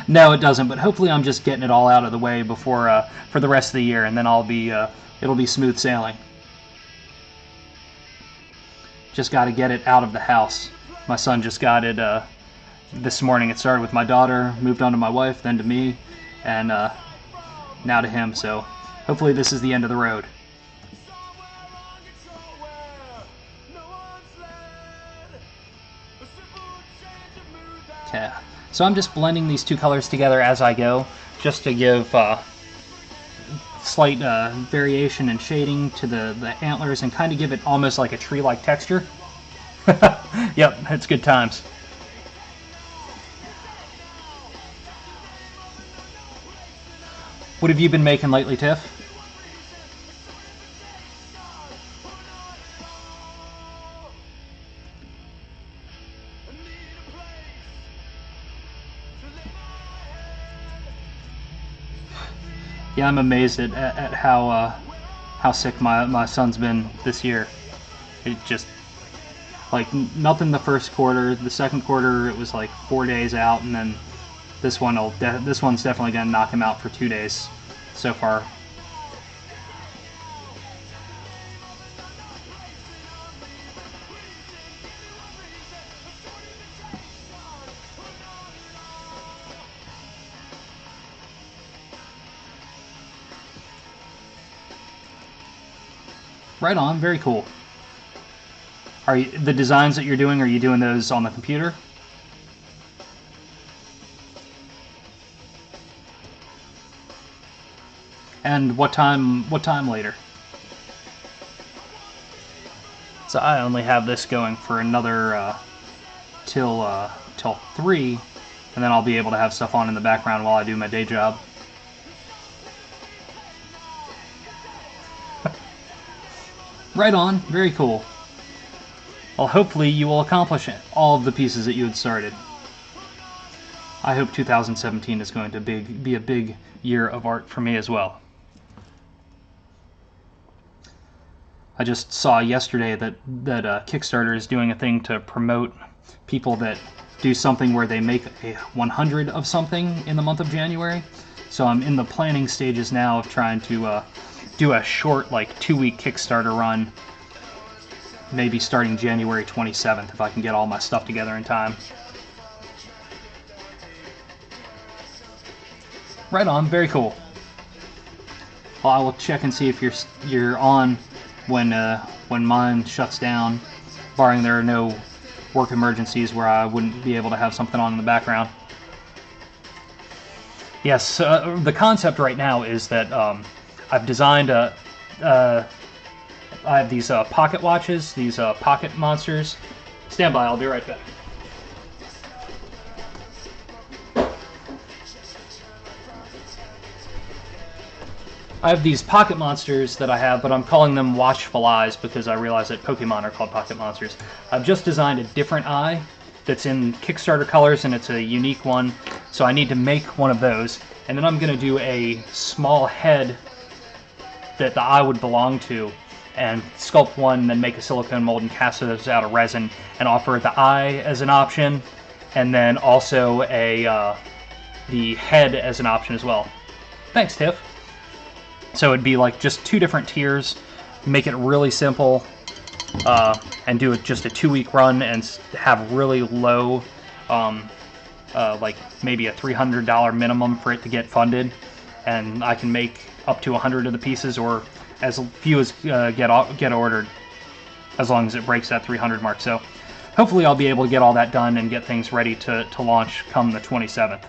No, it doesn't, but hopefully I'm just getting it all out of the way before for the rest of the year, and then it'll be smooth sailing. Just got to get it out of the house. My son just got it this morning. It started with my daughter, moved on to my wife, then to me, and now to him, so hopefully this is the end of the road. Okay. So I'm just blending these 2 colors together as I go, just to give slight variation and shading to the antlers and kind of give it almost like a tree-like texture. Yep, it's good times. What have you been making lately, Tiff? Yeah, I'm amazed at how sick my son's been this year. It just, like, nothing the first quarter. The second quarter, it was like 4 days out, and then this one's definitely gonna knock him out for 2 days so far. Right on, very cool. Are you, the designs that you're doing, are you doing those on the computer? And what time later? So I only have this going for another till 3, and then I'll be able to have stuff on in the background while I do my day job. Right on, very cool. Well, hopefully you will accomplish all of the pieces that you had started. I hope 2017 is going to be a big year of art for me as well. I just saw yesterday that Kickstarter is doing a thing to promote people that do something where they make a 100 of something in the month of January. So I'm in the planning stages now of trying to do a short, like, 2-week Kickstarter run, maybe starting January 27th if I can get all my stuff together in time. Right on, very cool. Well, I will check and see if you're on when mine shuts down, barring there are no work emergencies where I wouldn't be able to have something on in the background. Yes, the concept right now is that I've designed I have these pocket watches, these pocket monsters. Stand by, I'll be right back. I have these pocket monsters that I have, but I'm calling them watchful eyes because I realize that Pokemon are called pocket monsters. I've just designed a different eye that's in Kickstarter colors, and it's a unique one, so I need to make one of those. And then I'm going to do a small head that the eye would belong to, and sculpt one, then make a silicone mold and cast those out of resin, and offer the eye as an option, and then also the head as an option as well. Thanks, Tiff. So it'd be like just 2 different tiers, make it really simple, and do it just a 2-week run and have really low, like maybe a $300 minimum for it to get funded, and I can make up to 100 of the pieces, or as few as get ordered, as long as it breaks that 300 mark. So hopefully I'll be able to get all that done and get things ready to launch come the 27th.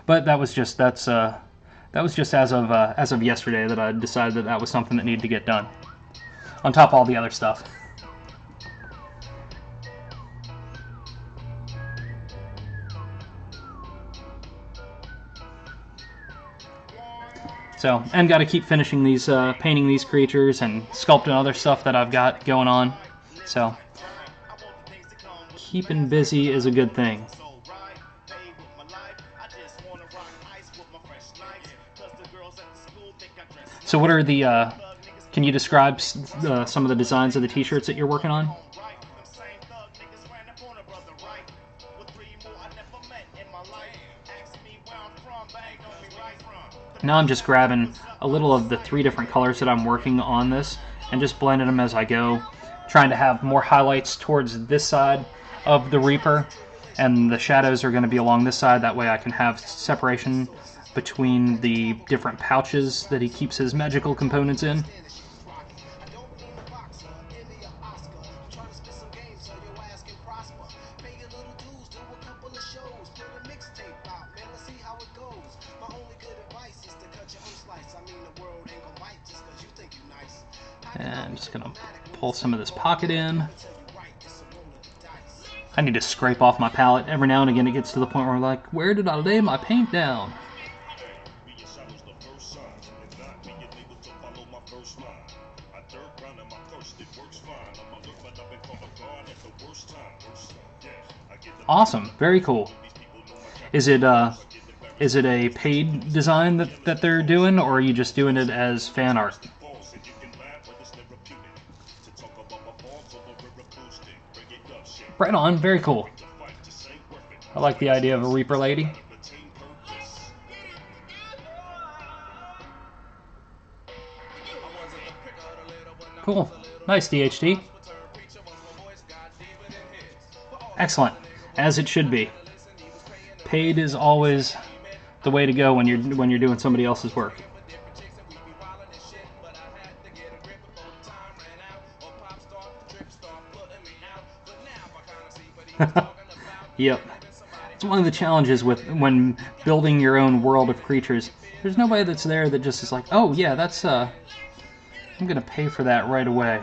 But that was just as of yesterday that I decided that that was something that needed to get done, on top of all the other stuff. So, and got to keep finishing these, painting these creatures and sculpting other stuff that I've got going on. So, keeping busy is a good thing. So what are the, can you describe some of the designs of the t-shirts that you're working on? Now I'm just grabbing a little of the 3 different colors that I'm working on this and just blending them as I go, trying to have more highlights towards this side of the Reaper, and the shadows are going to be along this side. That way I can have separation between the different pouches that he keeps his magical components in. And I'm just going to pull some of this pocket in. I need to scrape off my palette. Every now and again it gets to the point where I'm like, where did I lay my paint down? Awesome, very cool. Is it a paid design that they're doing, or are you just doing it as fan art? Right on, very cool. I like the idea of a Reaper lady. Cool. Nice, DHD. Excellent. As it should be. Paid is always the way to go when you're doing somebody else's work. Yep. It's one of the challenges when building your own world of creatures. There's nobody that's there that just is like, oh yeah, that's I'm gonna pay for that right away.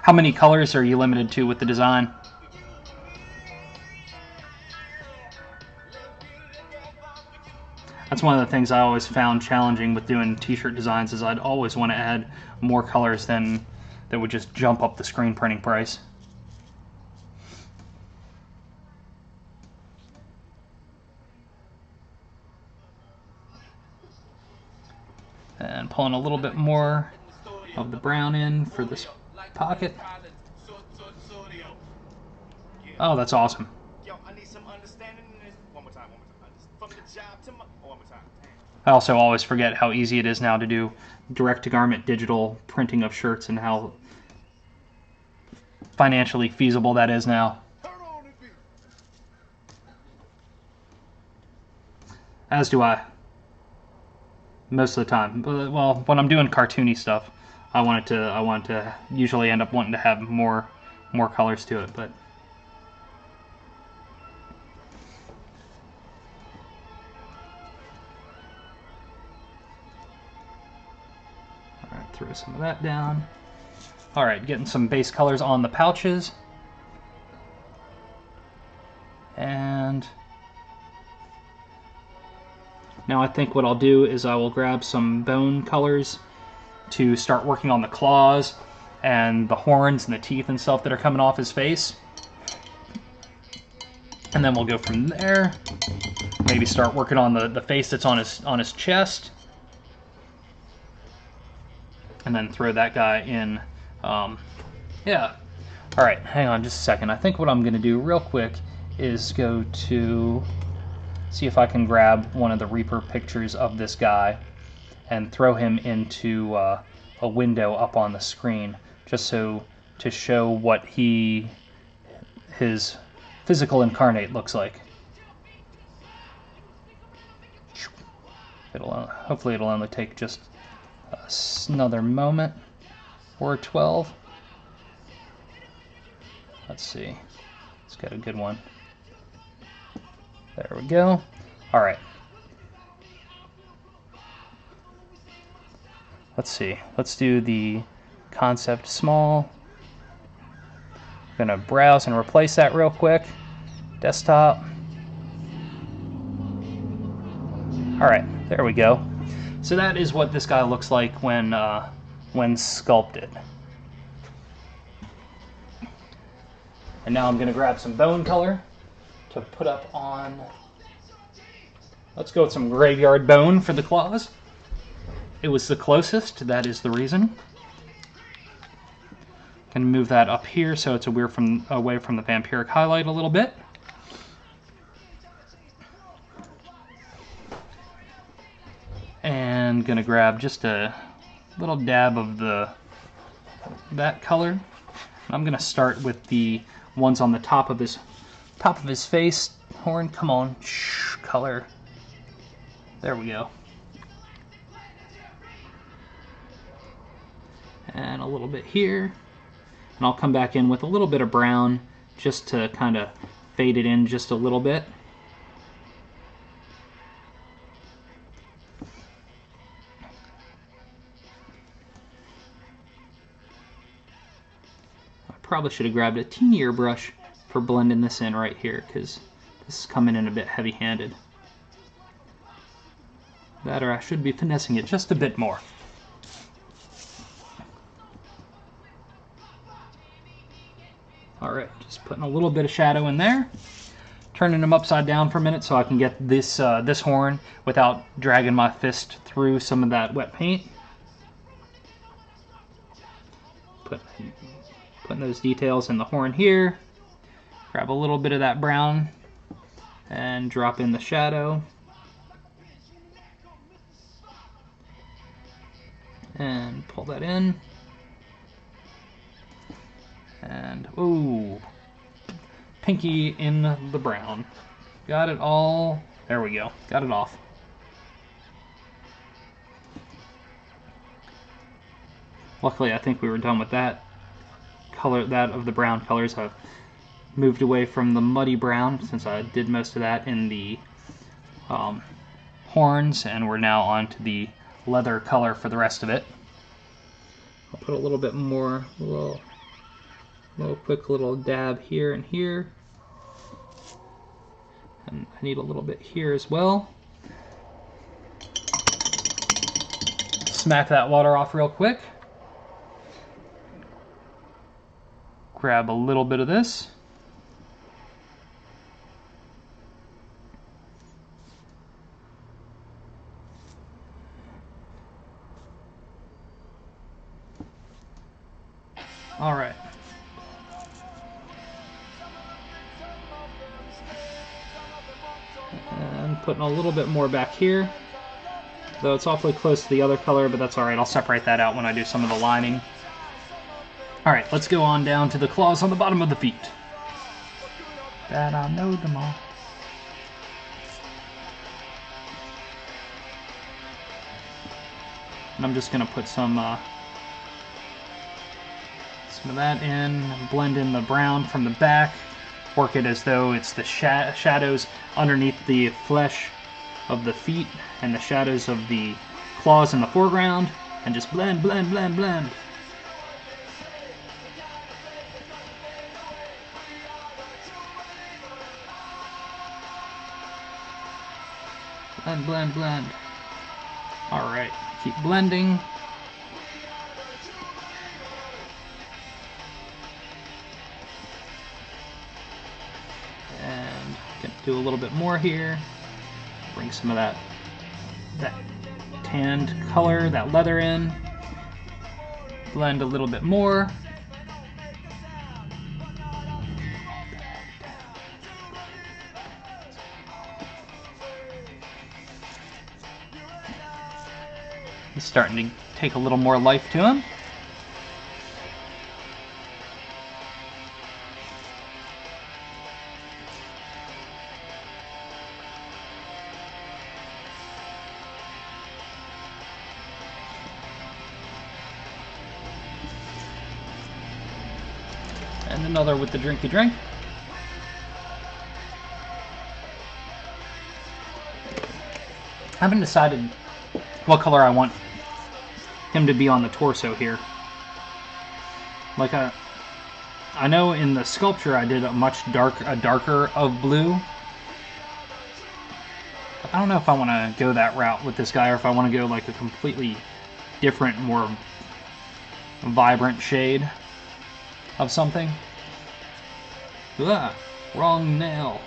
How many colors are you limited to with the design? That's one of the things I always found challenging with doing t-shirt designs, is I'd always want to add more colors than that would just jump up the screen printing price. And pulling a little bit more of the brown in for this pocket. Oh, that's awesome. I also always forget how easy it is now to do direct-to-garment digital printing of shirts, and how financially feasible that is now. As do I. Most of the time. Well, when I'm doing cartoony stuff, I want to usually end up wanting to have more colors to it, but throw some of that down. Alright, getting some base colors on the pouches. And now I think what I'll do is I will grab some bone colors to start working on the claws and the horns and the teeth and stuff that are coming off his face. And then we'll go from there. Maybe start working on the face that's on his chest. And then throw that guy in. Yeah. Alright, hang on just a second. I think what I'm going to do real quick is go to see if I can grab one of the Reaper pictures of this guy and throw him into a window up on the screen, just so to show what his physical incarnate looks like. Hopefully it'll only take just another moment or 12. Let's see. Let's get a good one. There we go. All right. Let's see. Let's do the concept small. I'm gonna browse and replace that real quick. Desktop. All right, there we go. So that is what this guy looks like when sculpted. And now I'm gonna grab some bone color to put up on. Let's go with some graveyard bone for the claws. It was the closest, that is the reason. Gonna move that up here so it's away from the vampiric highlight a little bit. And gonna grab just a little dab of that color. I'm gonna start with the ones on the top of his face. Horn, come on, color. There we go. And a little bit here. And I'll come back in with a little bit of brown just to kind of fade it in just a little bit. I probably should have grabbed a teenier brush for blending this in right here, because this is coming in a bit heavy-handed. That, or I should be finessing it just a bit more. Alright, just putting a little bit of shadow in there. Turning them upside down for a minute so I can get this horn without dragging my fist through some of that wet paint. Putting those details in the horn here. Grab a little bit of that brown and drop in the shadow. And pull that in. And, ooh, pinky in the brown. Got it all. There we go. Got it off. Luckily, I think we were done with that color, that of the brown colors. I've moved away from the muddy brown since I did most of that in the horns, and we're now on to the leather color for the rest of it. I'll put a little bit more, little quick little dab here and here. And I need a little bit here as well. Smack that water off real quick. Grab a little bit of this. All right. And putting a little bit more back here. Though it's awfully close to the other color, but that's all right. I'll separate that out when I do some of the lining. All right, let's go on down to the claws on the bottom of the feet. That I know them all. And I'm just gonna put some of that in, blend in the brown from the back, work it as though it's the shadows underneath the flesh of the feet and the shadows of the claws in the foreground, and just blend, blend, blend, blend. Blend, blend, blend. Alright, keep blending. And gonna do a little bit more here. Bring some of that tanned color, that leather in. Blend a little bit more. He's starting to take a little more life to him. And another with the drinky drink. I haven't decided what color I want him to be on the torso here. Like I know in the sculpture I did a darker of blue. But I don't know if I want to go that route with this guy, or if I want to go like a completely different, more vibrant shade of something. Ah, wrong nail.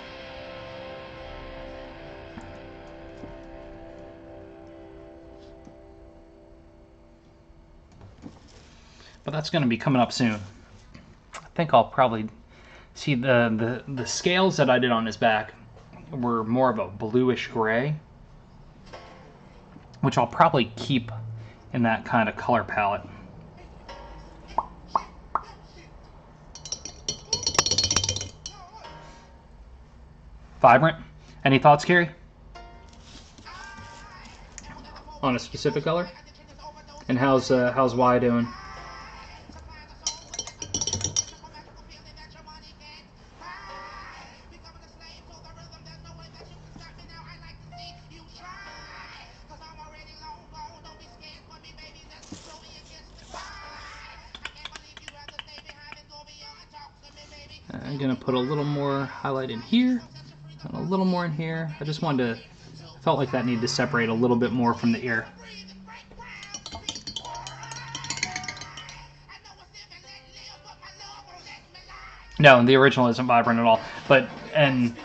But that's going to be coming up soon. I think I'll probably see the scales that I did on his back were more of a bluish gray, which I'll probably keep in that kind of color palette. Vibrant. Any thoughts, Carrie? On a specific color? And how's Y doing? I'm gonna put a little more highlight in here, and a little more in here. I just wanted to, felt like that needed to separate a little bit more from the ear. No, the original isn't vibrant at all. And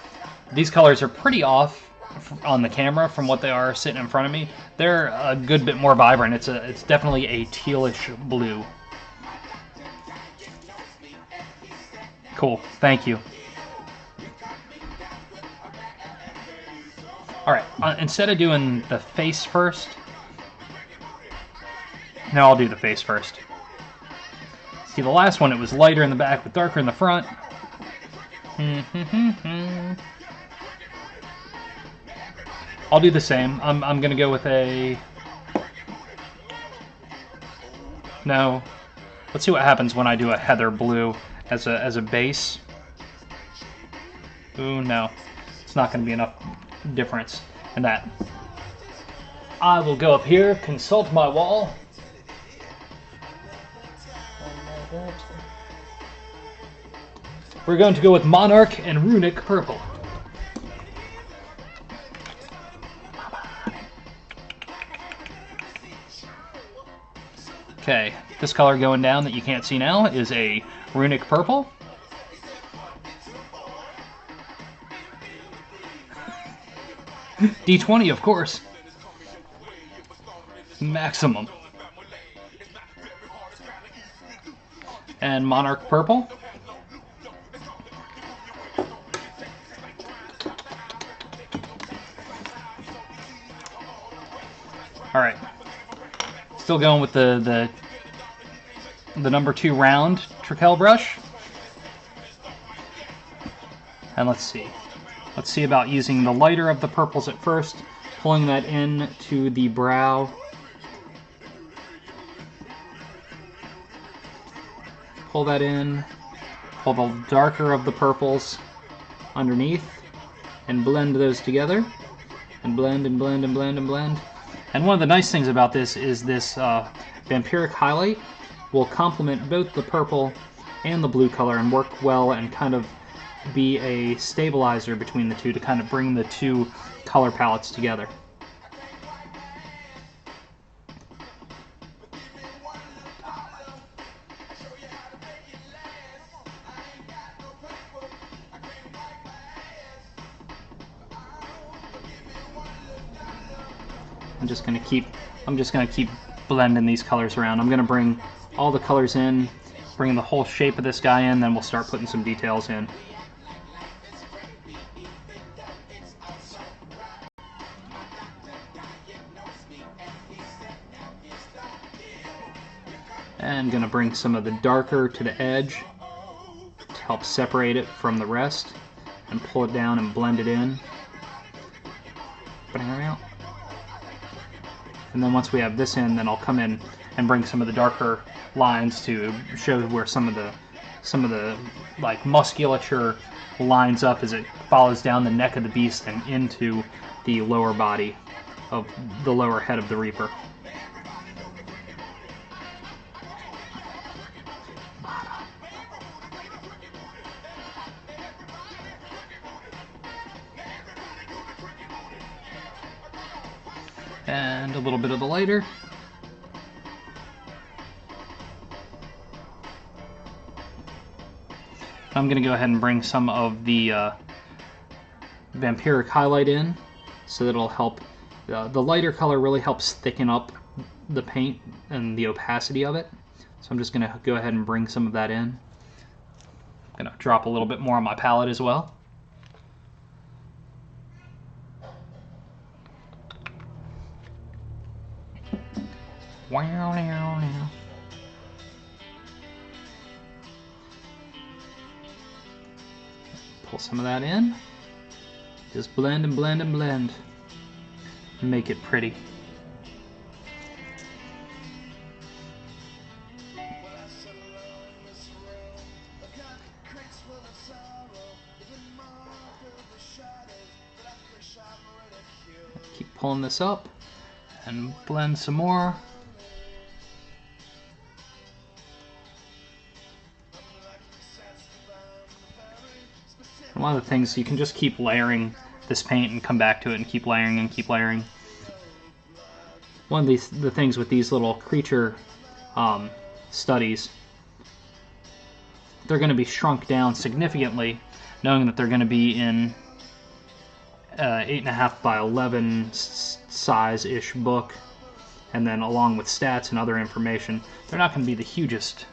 these colors are pretty off on the camera from what they are sitting in front of me. They're a good bit more vibrant. It's definitely a tealish blue. Cool, thank you. Alright, instead of doing the face first, no, I'll do the face first. See, the last one, it was lighter in the back but darker in the front. I'll do the same. I'm gonna go with a... No. Let's see what happens when I do a heather blue as a base. Ooh, no. It's not going to be enough difference in that. I will go up here, consult my wall. We're going to go with Monarch and Runic Purple. Okay, this color going down that you can't see now is a Runic Purple. D20, of course. Maximum. And Monarch Purple. Alright. Still going with the number 2 round Trekell brush. And let's see. Let's see about using the lighter of the purples at first, pulling that in to the brow. Pull that in, pull the darker of the purples underneath, and blend those together. And blend and blend and blend and blend. And one of the nice things about this is this Vampiric Highlight will complement both the purple and the blue color and work well and kind of be a stabilizer between the two to kind of bring the two color palettes together. I'm just gonna keep blending these colors around. I'm gonna bring all the colors in, bring the whole shape of this guy in, then we'll start putting some details in. And gonna bring some of the darker to the edge to help separate it from the rest, and pull it down and blend it in. And then once we have this in, then I'll come in and bring some of the darker lines to show where some of the like musculature lines up as it follows down the neck of the beast and into the lower body of the lower head of the Reaper. And a little bit of the lighter. I'm going to go ahead and bring some of the Vampiric Highlight in, so that it'll help. The lighter color really helps thicken up the paint and the opacity of it. So I'm just going to go ahead and bring some of that in. I'm going to drop a little bit more on my palette as well. Pull some of that in. Just blend and blend and blend. Make it pretty. Keep pulling this up and blend some more. And one of the things, you can just keep layering this paint and come back to it and keep layering and keep layering. One of the things with these little creature studies, they're going to be shrunk down significantly, knowing that they're going to be in 8.5 by 11 size-ish book, and then along with stats and other information, they're not going to be the hugest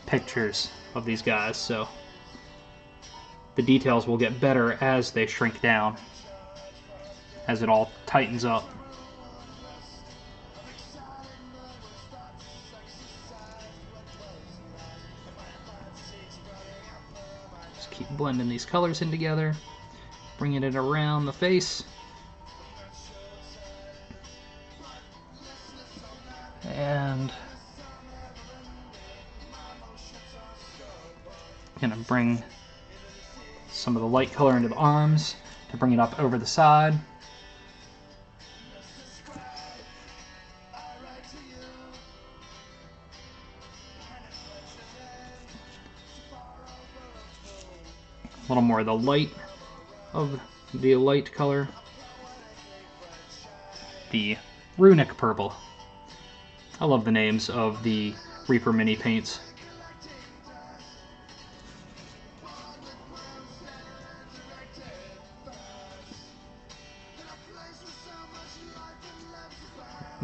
pictures of these guys, so the details will get better as they shrink down, as it all tightens up. Just keep blending these colors in together, bringing it around the face. And I'm gonna bring some of the light color into the arms to bring it up over the side. A little more of the light color. The Runic Purple. I love the names of the Reaper mini paints.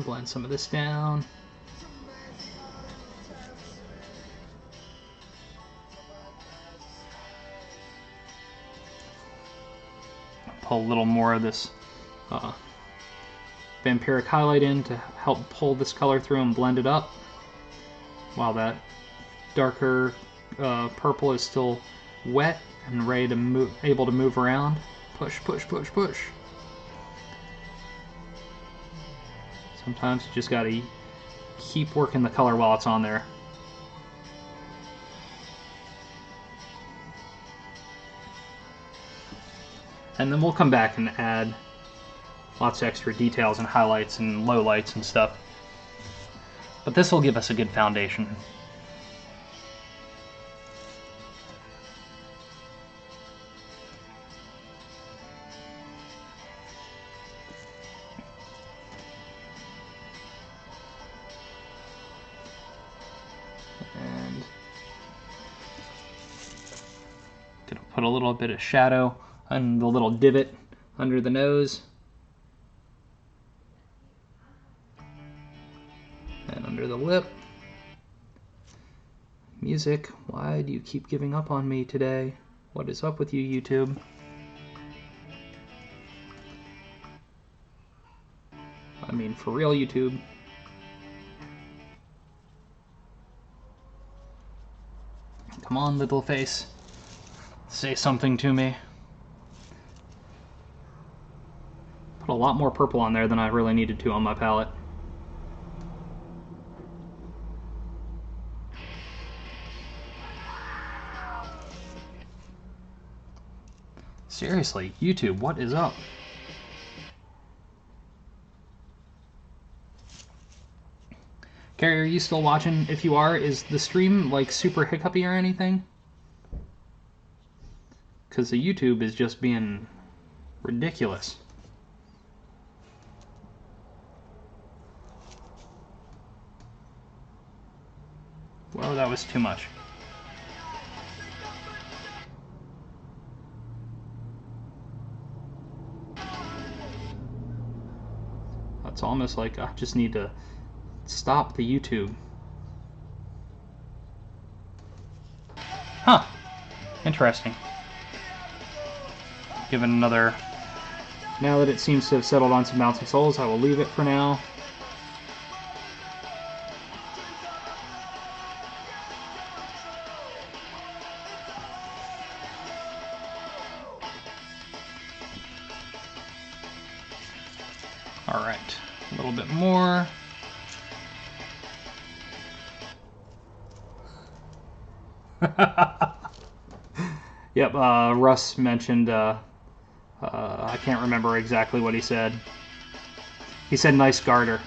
Blend some of this down. Pull a little more of this Vampiric Highlight in to help pull this color through and blend it up, while that darker purple is still wet and ready to move, able to move around. Push, push, push, push. Sometimes you just gotta keep working the color while it's on there. And then we'll come back and add lots of extra details and highlights and lowlights and stuff. But this will give us a good foundation. And gonna put a little bit of shadow on the little divot under the nose. And under the lip. Music, why do you keep giving up on me today? What is up with you, YouTube? I mean, for real, YouTube. Come on, little face. Say something to me. Put a lot more purple on there than I really needed to on my palette. Seriously, YouTube, what is up? Carrie, are you still watching? If you are, is the stream like super hiccupy or anything? Because the YouTube is just being ridiculous. Whoa, that was too much. It's almost like I just need to stop the YouTube. Huh. Interesting. Give it another... Now that it seems to have settled on some bouncing souls, I will leave it for now. Alright, a little bit more. Yep, Russ mentioned, I can't remember exactly what he said. He said nice garter.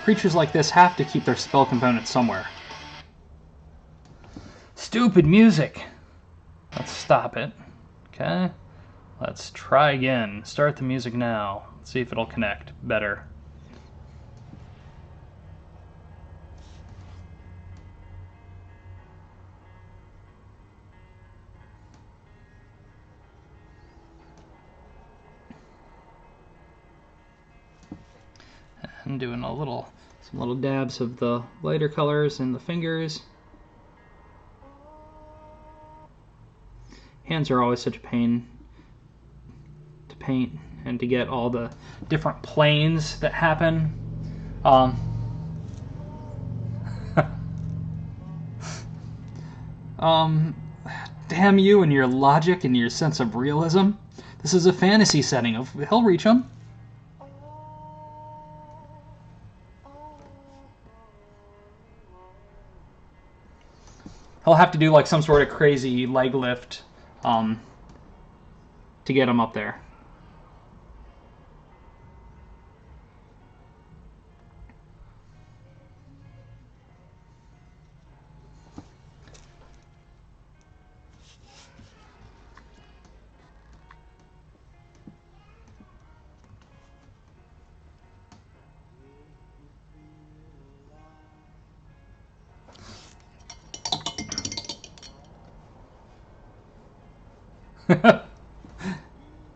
Creatures like this have to keep their spell components somewhere. Stupid music! Let's stop it. Okay? Let's try again. Start the music now. Let's see if it'll connect better. And doing some little dabs of the lighter colors in the fingers. Hands are always such a pain to paint and to get all the different planes that happen. Damn you and your logic and your sense of realism. This is a fantasy setting. He'll reach them. He'll have to do like some sort of crazy leg lift to get him up there.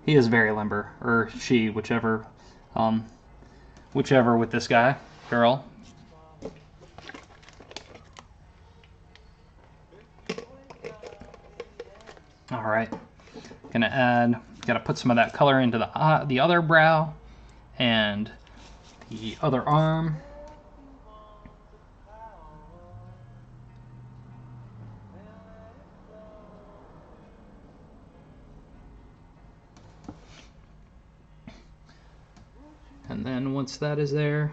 He is very limber, or she, whichever with this guy, girl. All right, gotta put some of that color into the other brow and the other arm. And then once that is there,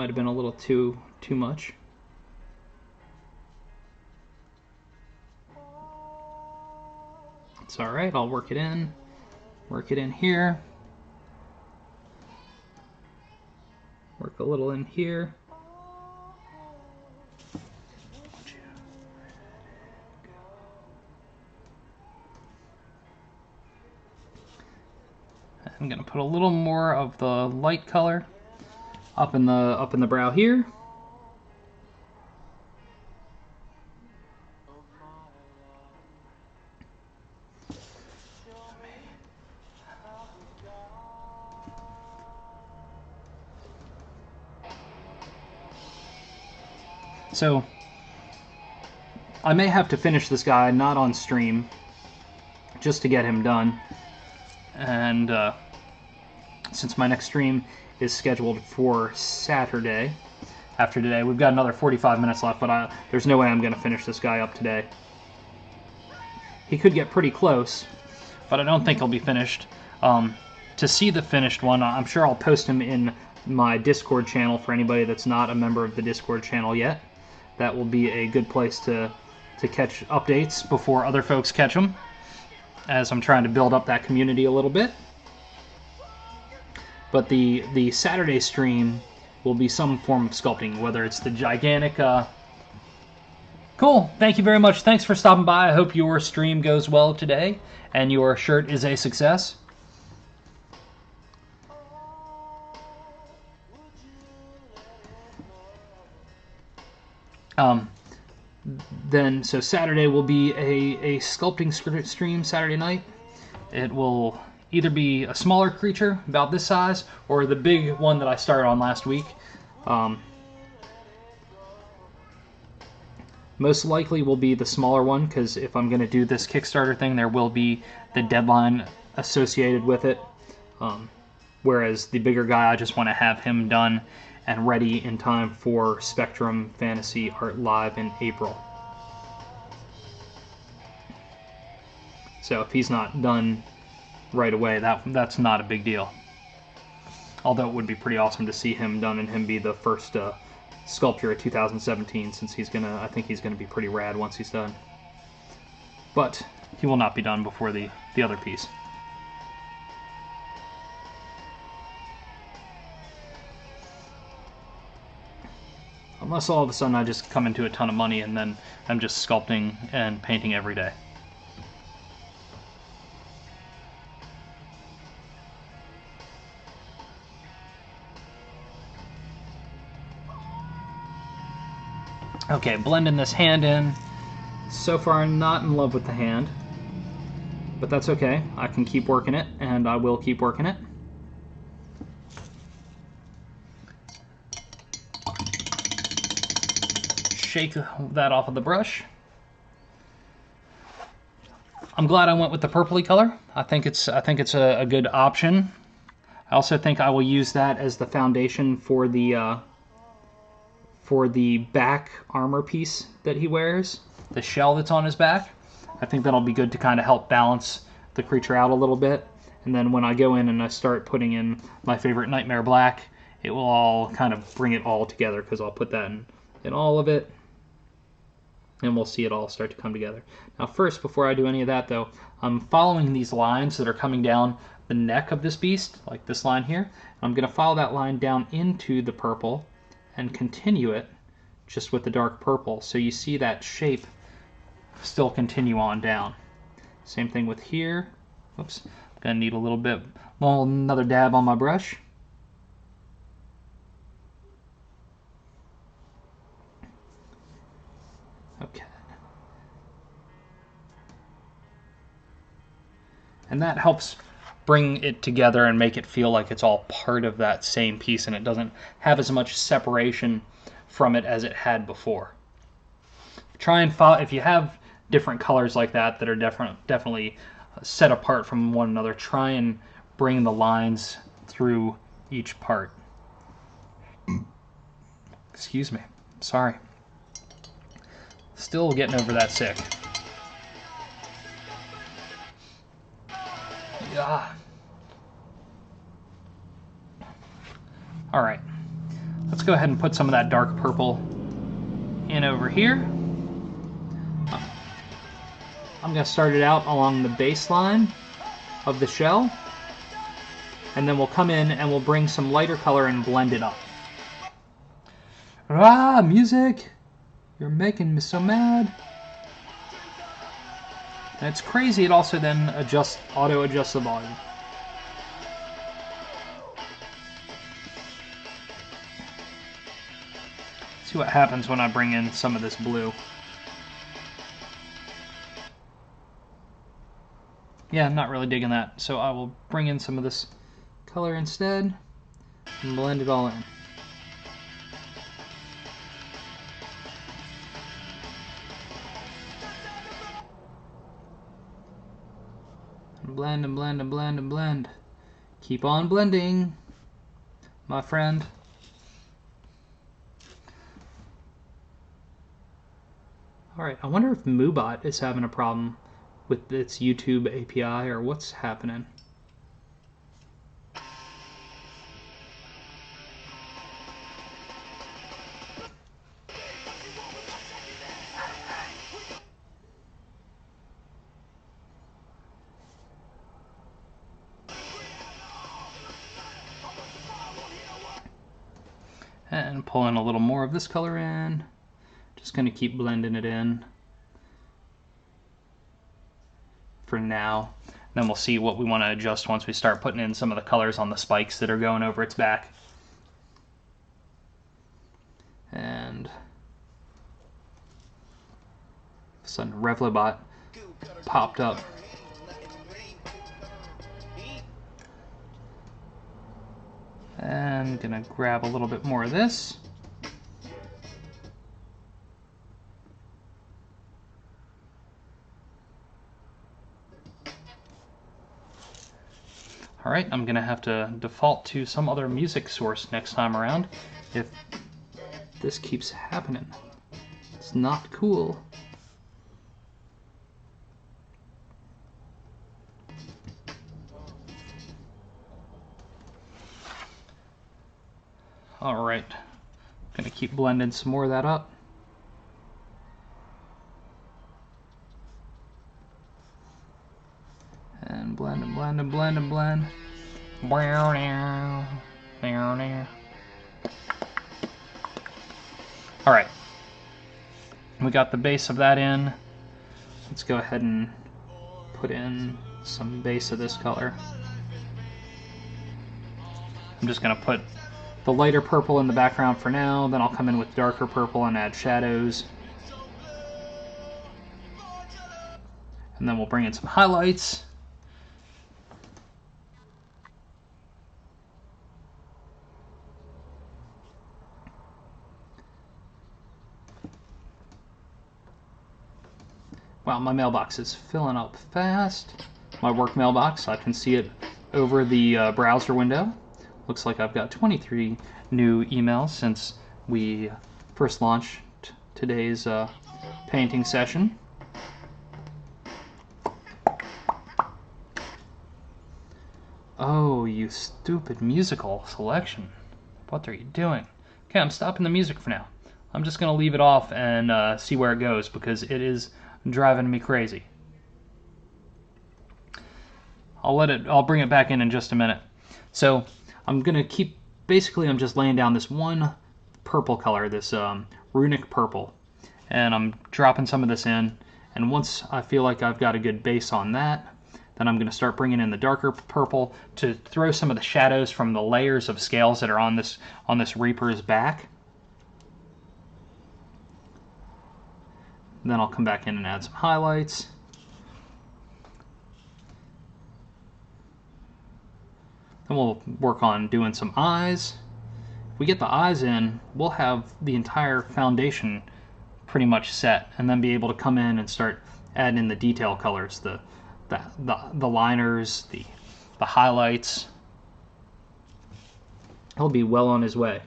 might have been a little too much. It's all right. I'll work it in here. Work a little in here. I'm gonna put a little more of the light color up in the brow here. So I may have to finish this guy not on stream just to get him done, and since my next stream is scheduled for Saturday after today, we've got another 45 minutes left, but there's no way I'm going to finish this guy up today. He could get pretty close, but I don't think he'll be finished. To see the finished one, I'm sure I'll post him in my Discord channel for anybody that's not a member of the Discord channel yet. That will be a good place to catch updates before other folks catch them, as I'm trying to build up that community a little bit. But the Saturday stream will be some form of sculpting, whether it's the gigantic... Cool, thank you very much. Thanks for stopping by. I hope your stream goes well today, and your shirt is a success. So Saturday will be a sculpting stream Saturday night. It will either be a smaller creature, about this size, or the big one that I started on last week. Most likely will be the smaller one, because if I'm going to do this Kickstarter thing, there will be the deadline associated with it. Whereas the bigger guy, I just want to have him done and ready in time for Spectrum Fantasy Art Live in April. So if he's not done right away, that's not a big deal. Although it would be pretty awesome to see him done and him be the first sculptor of 2017, since I think he's gonna be pretty rad once he's done. But he will not be done before the other piece. Unless all of a sudden I just come into a ton of money and then I'm just sculpting and painting every day. Okay, blending this hand in. So far, I'm not in love with the hand, but that's okay. I can keep working it, and I will keep working it. Shake that off of the brush. I'm glad I went with the purpley color. I think it's a good option. I also think I will use that as the foundation for the back armor piece that he wears, the shell that's on his back. I think that'll be good to kind of help balance the creature out a little bit. And then when I go in and I start putting in my favorite Nightmare Black, it will all kind of bring it all together, because I'll put that in all of it, and we'll see it all start to come together. Now first, before I do any of that though, I'm following these lines that are coming down the neck of this beast, like this line here. I'm going to follow that line down into the purple and continue it just with the dark purple, so you see that shape still continue on down. Same thing with here. Oops, I'm gonna need a little bit, well, another dab on my brush. Okay. And that helps bring it together and make it feel like it's all part of that same piece, and it doesn't have as much separation from it as it had before. Try and follow, if you have different colors like that that are definitely set apart from one another, try and bring the lines through each part. Excuse me, sorry. Still getting over that sick. Yeah. All right, let's go ahead and put some of that dark purple in over here. I'm going to start it out along the baseline of the shell, and then we'll come in and we'll bring some lighter color and blend it up. Ah, music! You're making me so mad. And it's crazy, it also then auto-adjusts the volume. See what happens when I bring in some of this blue. Yeah, I'm not really digging that, so I will bring in some of this color instead and blend it all in. Blend and blend and blend and blend. Keep on blending, my friend. Alright, I wonder if MooBot is having a problem with its YouTube API or what's happening. And pull in a little more of this color in. Just going to keep blending it in for now. Then we'll see what we want to adjust once we start putting in some of the colors on the spikes that are going over its back. And all of a sudden Revlobot popped up. And I'm gonna grab a little bit more of this. Alright, I'm gonna have to default to some other music source next time around if this keeps happening. It's not cool. Alright, gonna keep blending some more of that up. And blend and blend and blend and blend. Alright, we got the base of that in. Let's go ahead and put in some base of this color. I'm just gonna put the lighter purple in the background for now, then I'll come in with darker purple and add shadows. And then we'll bring in some highlights. Wow, my mailbox is filling up fast. My work mailbox, I can see it over the browser window. Looks like I've got 23 new emails since we first launched today's painting session. Oh, you stupid musical selection. What are you doing? Okay, I'm stopping the music for now. I'm just going to leave it off and see where it goes because it is driving me crazy. I'll bring it back in just a minute. So I'm going to keep, basically I'm just laying down this one purple color, this runic purple. And I'm dropping some of this in. And once I feel like I've got a good base on that, then I'm going to start bringing in the darker purple to throw some of the shadows from the layers of scales that are on this Reaper's back. Then I'll come back in and add some highlights. Then we'll work on doing some eyes. If we get the eyes in, we'll have the entire foundation pretty much set, and then be able to come in and start adding in the detail colors, the liners, the highlights. He'll be well on his way.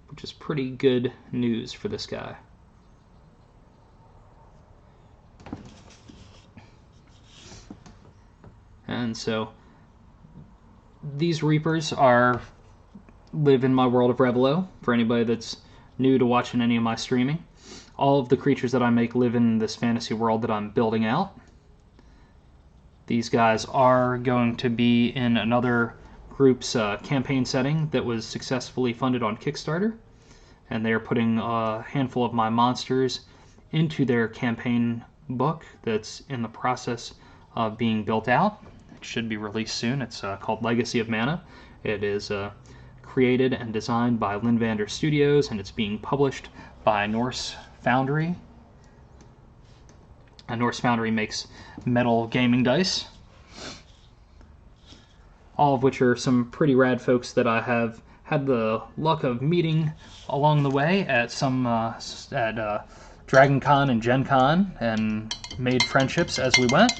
Which is pretty good news for this guy. And so these Reapers live in my world of Revelo, for anybody that's new to watching any of my streaming. All of the creatures that I make live in this fantasy world that I'm building out. These guys are going to be in another group's campaign setting that was successfully funded on Kickstarter, and they're putting a handful of my monsters into their campaign book that's in the process of being built out. It should be released soon. It's called Legacy of Mana. It is created and designed by Linvander Studios, and it's being published by Norse Foundry. And Norse Foundry makes metal gaming dice, all of which are some pretty rad folks that I have had the luck of meeting along the way at some at Dragon Con and Gen Con, and made friendships as we went.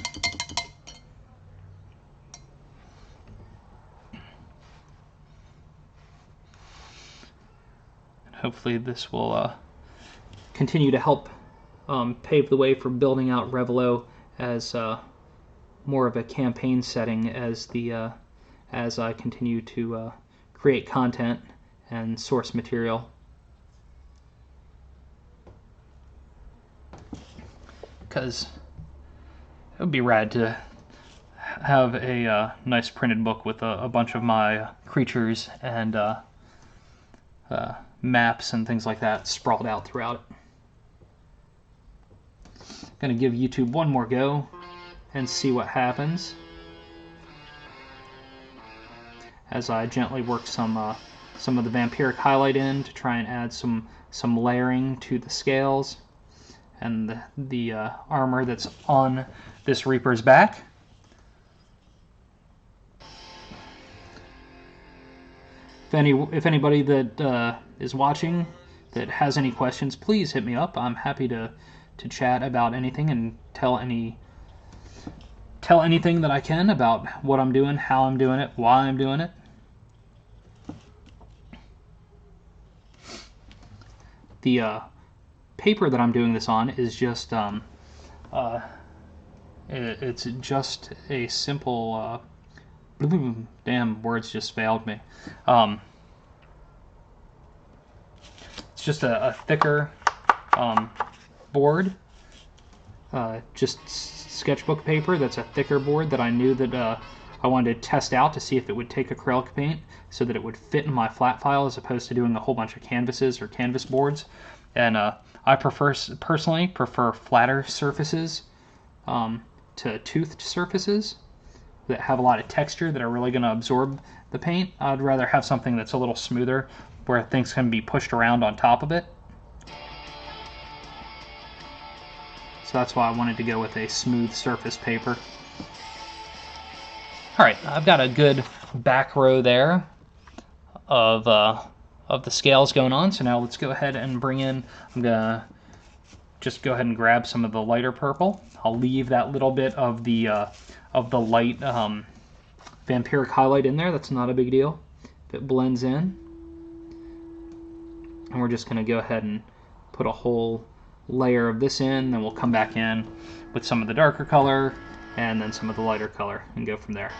Hopefully this will continue to help pave the way for building out Revelo as more of a campaign setting as I continue to create content and source material. Because it would be rad to have a nice printed book with a bunch of my creatures and maps and things like that sprawled out throughout it. Gonna give YouTube one more go and see what happens as I gently work some of the vampiric highlight in to try and add some layering to the scales and the armor that's on this Reaper's back. If anybody that is watching that has any questions, please hit me up. I'm happy to chat about anything and tell anything that I can about what I'm doing, how I'm doing it, why I'm doing it. The paper that I'm doing this on is just it's just a simple damn, words just failed me. It's just a thicker board, just sketchbook paper that's a thicker board that I knew that I wanted to test out to see if it would take acrylic paint so that it would fit in my flat file as opposed to doing a whole bunch of canvases or canvas boards. And I personally prefer flatter surfaces to toothed surfaces that have a lot of texture that are really going to absorb the paint. I'd rather have something that's a little smoother where things can be pushed around on top of it. So that's why I wanted to go with a smooth surface paper. Alright, I've got a good back row there of the scales going on, so now let's go ahead and bring in, I'm going to just go ahead and grab some of the lighter purple. I'll leave that little bit of the light vampiric highlight in there. That's not a big deal if it blends in. And we're just going to go ahead and put a whole layer of this in, then we'll come back in with some of the darker color and then some of the lighter color and go from there.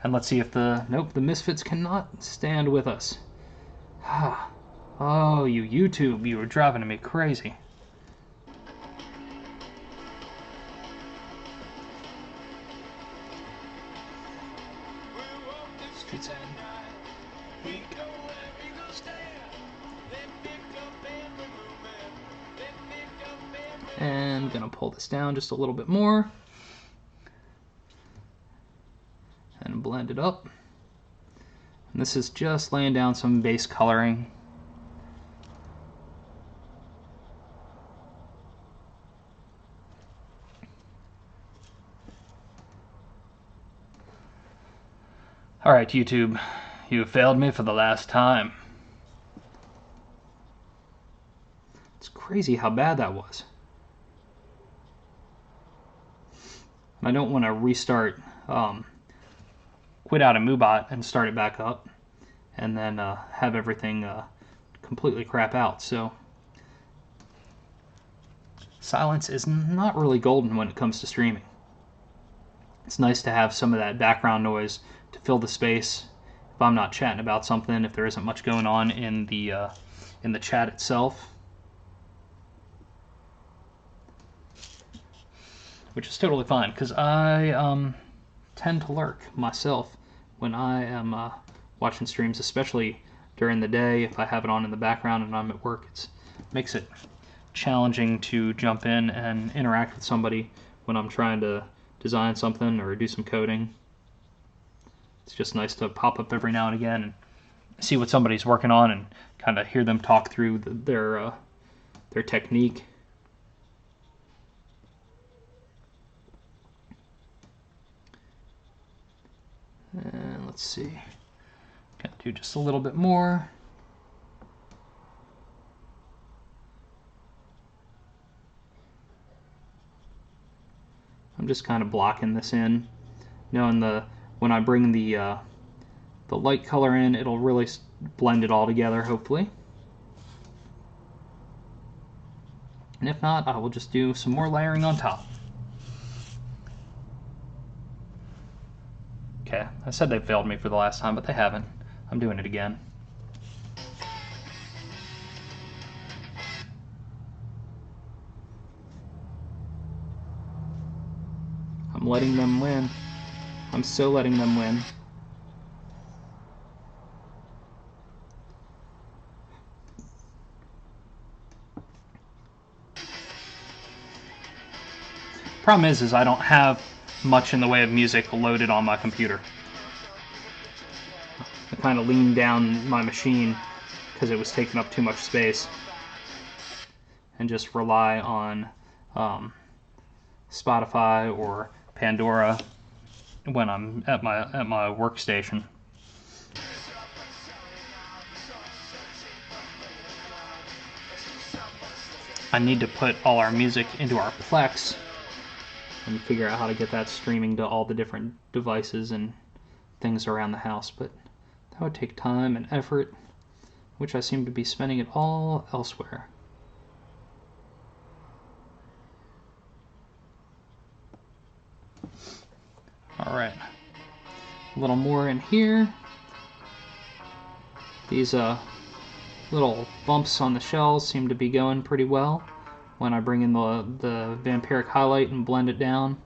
And let's see if nope, the Misfits cannot stand with us. Oh, you YouTube, you were driving me crazy. Streets End. And gonna pull this down just a little bit more and blend it up. And this is just laying down some base coloring. Alright, YouTube, you have failed me for the last time. It's crazy how bad that was. I don't want to restart, quit out of MooBot and start it back up, and then have everything completely crap out. So silence is not really golden when it comes to streaming. It's nice to have some of that background noise to fill the space if I'm not chatting about something, if there isn't much going on in the chat itself. Which is totally fine, because I tend to lurk myself when I am watching streams, especially during the day. If I have it on in the background and I'm at work, it makes it challenging to jump in and interact with somebody when I'm trying to design something or do some coding. It's just nice to pop up every now and again and see what somebody's working on and kind of hear them talk through their technique. And let's see, gonna do just a little bit more. I'm just kind of blocking this in, knowing when I bring the light color in, it'll really blend it all together, hopefully. And if not, I will just do some more layering on top. Okay, I said they failed me for the last time, but they haven't. I'm doing it again. I'm letting them win. I'm so letting them win. Problem is I don't have much in the way of music loaded on my computer. I kind of leaned down my machine because it was taking up too much space, and just rely on Spotify or Pandora when I'm at my workstation. I need to put all our music into our Plex and figure out how to get that streaming to all the different devices and things around the house, but that would take time and effort, which I seem to be spending it all elsewhere. Alright, a little more in here. These little bumps on the shells seem to be going pretty well when I bring in the vampiric highlight and blend it down.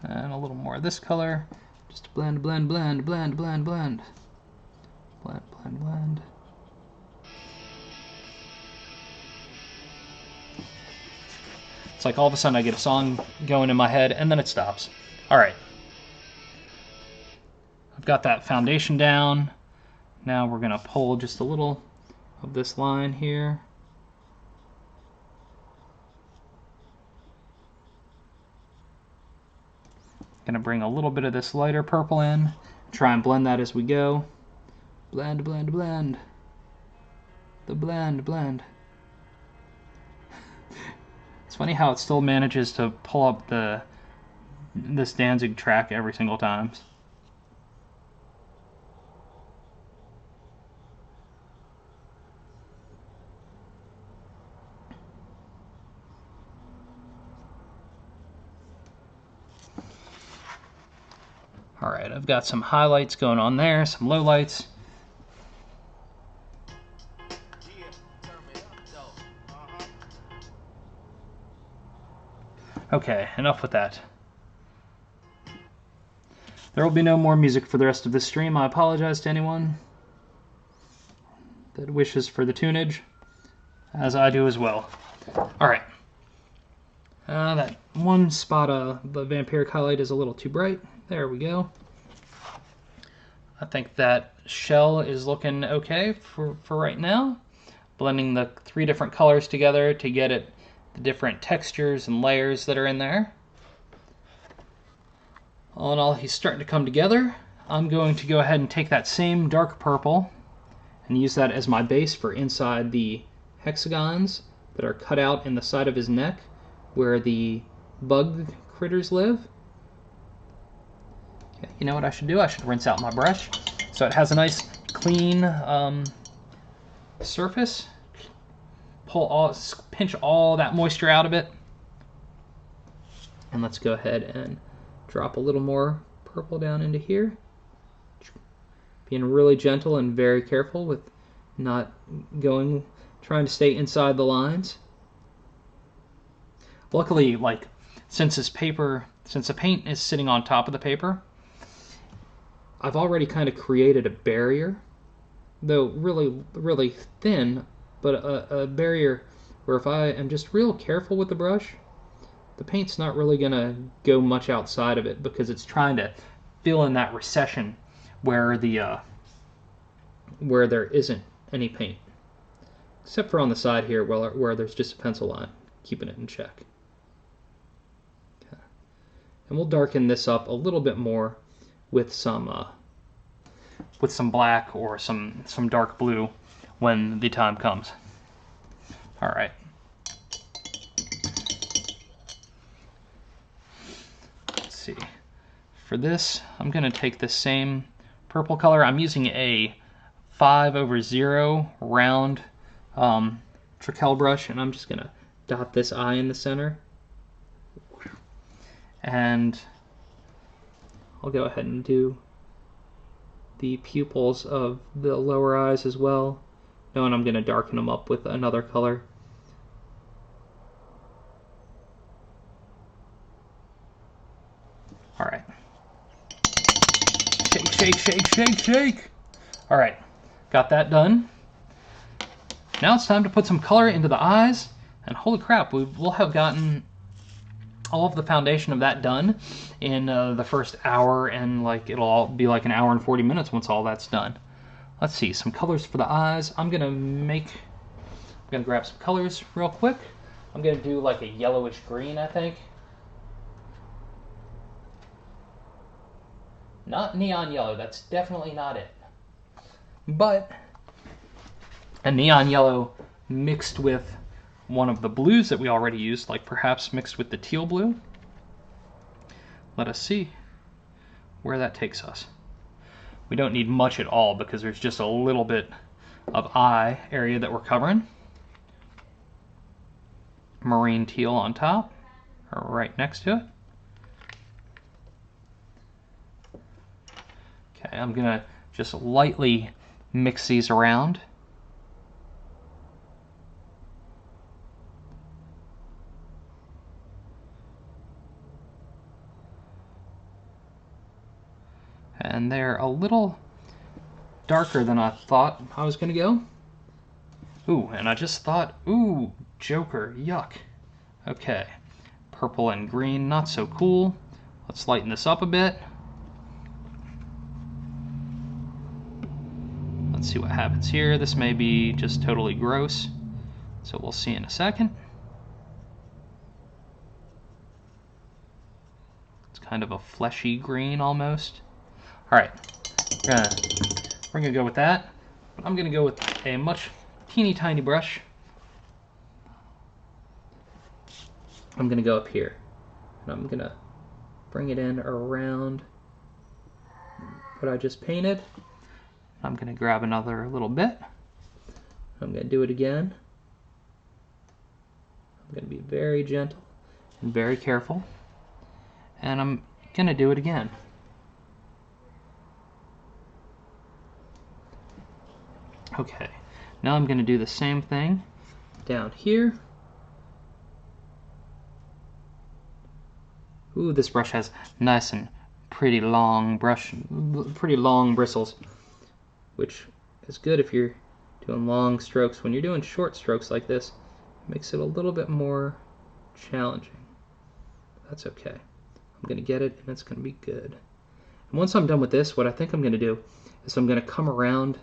And a little more of this color, just blend, blend, blend, blend, blend, blend. Blend, blend, blend. It's like all of a sudden I get a song going in my head and then it stops. Alright. I've got that foundation down. Now we're going to pull just a little of this line here. Going to bring a little bit of this lighter purple in. Try and blend that as we go. Blend, blend, blend. The blend, blend. It's funny how it still manages to pull up this Danzig track every single time. Alright, I've got some highlights going on there, some lowlights. Okay, enough with that. There will be no more music for the rest of this stream. I apologize to anyone that wishes for the tunage, as I do as well. Alright. That one spot of the vampiric highlight is a little too bright. There we go. I think that shell is looking okay for right now. Blending the 3 different colors together to get it the different textures and layers that are in there. All in all, he's starting to come together. I'm going to go ahead and take that same dark purple and use that as my base for inside the hexagons that are cut out in the side of his neck where the bug critters live. Okay, you know what I should do? I should rinse out my brush so it has a nice clean surface. Pinch all that moisture out of it. And let's go ahead and drop a little more purple down into here. Being really gentle and very careful with not trying to stay inside the lines. Luckily, like, since the paint is sitting on top of the paper, I've already kind of created a barrier, though really, really thin, but a barrier where if I am just real careful with the brush, the paint's not really going to go much outside of it because it's trying to fill in that recession where where there isn't any paint, except for on the side here where there's just a pencil line, keeping it in check. Okay. And we'll darken this up a little bit more with some black or some dark blue when the time comes. All right. Let's see. For this, I'm going to take the same purple color. I'm using a 5/0 round Trekell brush, and I'm just going to dot this eye in the center. And I'll go ahead and do the pupils of the lower eyes as well. No, and I'm going to darken them up with another color. All right. Shake, shake, shake, shake, shake. All right, got that done. Now it's time to put some color into the eyes, and holy crap, we'll have gotten all of the foundation of that done in the first hour, and like it'll all be like an hour and 40 minutes once all that's done. Let's see, some colors for the eyes. I'm gonna grab some colors real quick. I'm gonna do like a yellowish green, I think. Not neon yellow, that's definitely not it. But a neon yellow mixed with one of the blues that we already used, like perhaps mixed with the teal blue. Let us see where that takes us. We don't need much at all because there's just a little bit of eye area that we're covering. Marine teal on top, or right next to it. Okay, I'm gonna just lightly mix these around. And they're a little darker than I thought I was gonna go. Ooh, and I just thought, ooh, Joker, yuck. Okay, purple and green, not so cool. Let's lighten this up a bit. Let's see what happens here. This may be just totally gross, so we'll see in a second. It's kind of a fleshy green almost. All right, we're gonna go with that. But I'm gonna go with a much teeny tiny brush. I'm gonna go up here, and I'm gonna bring it in around what I just painted. I'm gonna grab another little bit. I'm gonna do it again. I'm gonna be very gentle and very careful, and I'm gonna do it again. Okay, now I'm going to do the same thing down here. Ooh, this brush has nice and pretty long bristles, which is good if you're doing long strokes. When you're doing short strokes like this, it makes it a little bit more challenging. That's okay. I'm going to get it, and it's going to be good. And once I'm done with this, what I think I'm going to do is I'm going to come around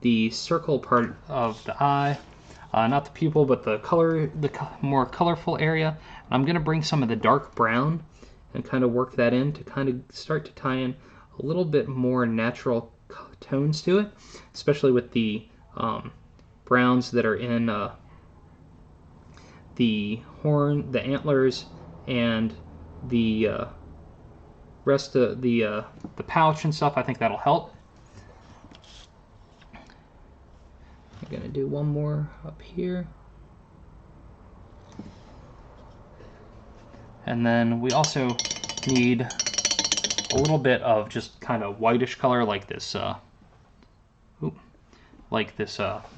the circle part of the eye, not the pupil, but the more colorful area. And I'm going to bring some of the dark brown and kind of work that in to kind of start to tie in a little bit more natural tones to it, especially with the browns that are in the horn, the antlers, and the rest of the pouch and stuff. I think that'll help. gonna do one more up here. And then we also need a little bit of just kind of whitish color like this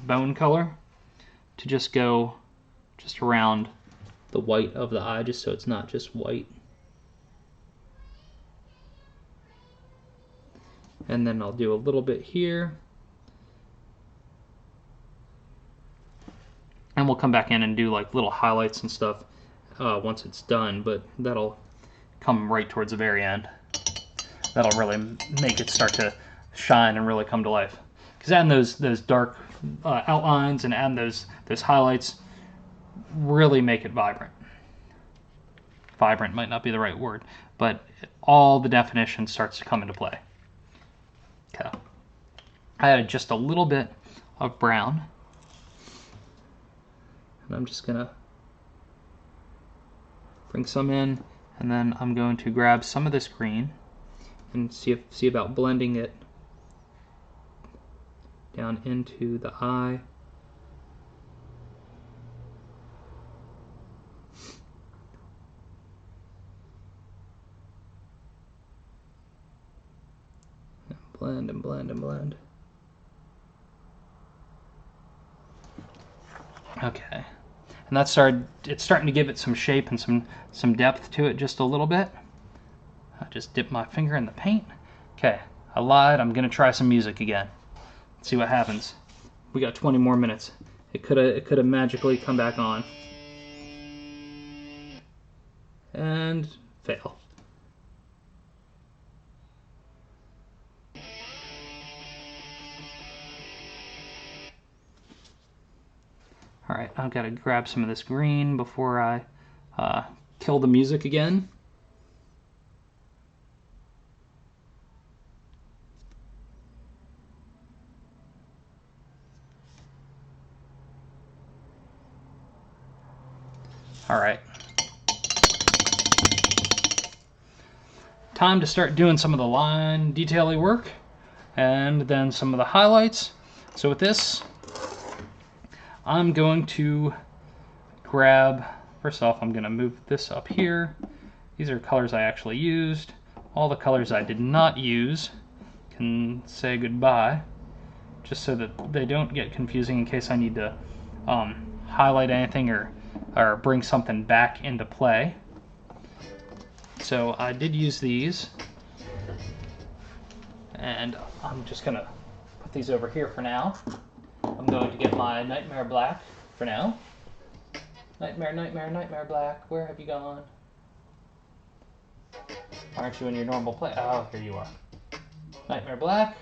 bone color to just go just around the white of the eye, just so it's not just white. And then I'll do a little bit here. And we'll come back in and do like little highlights and stuff once it's done, but that'll come right towards the very end. That'll really make it start to shine and really come to life. Because adding those dark outlines and adding those highlights really make it vibrant. Vibrant might not be the right word, but all the definition starts to come into play. Okay. I added just a little bit of brown. And I'm just gonna bring some in, and then I'm going to grab some of this green and see about blending it down into the eye. Blend and blend and blend. Okay, and it's starting to give it some shape and some depth to it just a little bit. I just dipped my finger in the paint. Okay, I lied. I'm gonna try some music again. Let's see what happens. We got 20 more minutes. It could have magically come back on. And fail. Alright, I've got to grab some of this green before I kill the music again. Alright. Time to start doing some of the line detail-y work and then some of the highlights. So with this, I'm going to grab, first off, I'm going to move this up here. These are colors I actually used. All the colors I did not use can say goodbye, just so that they don't get confusing in case I need to highlight anything or bring something back into play. So I did use these, and I'm just going to put these over here for now. I'm going to get my Nightmare Black for now. Nightmare, Nightmare, Nightmare Black, where have you gone? Aren't you in your normal place? Oh, here you are. Nightmare Black.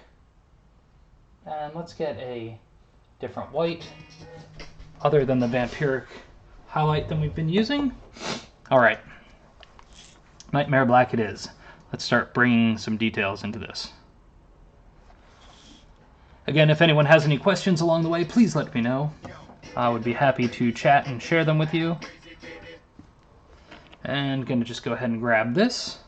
And let's get a different white, other than the vampiric highlight than we've been using. Alright. Nightmare Black it is. Let's start bringing some details into this. Again, if anyone has any questions along the way, please let me know. I would be happy to chat and share them with you. And gonna just go ahead and grab this.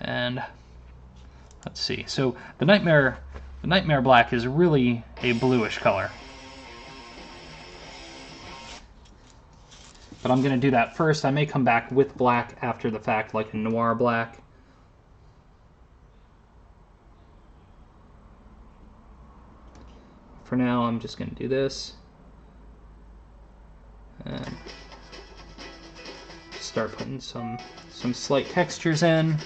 And let's see. So the Nightmare Black is really a bluish color. But I'm going to do that first. I may come back with black after the fact, like a noir black. For now, I'm just going to do this. And start putting some slight textures in.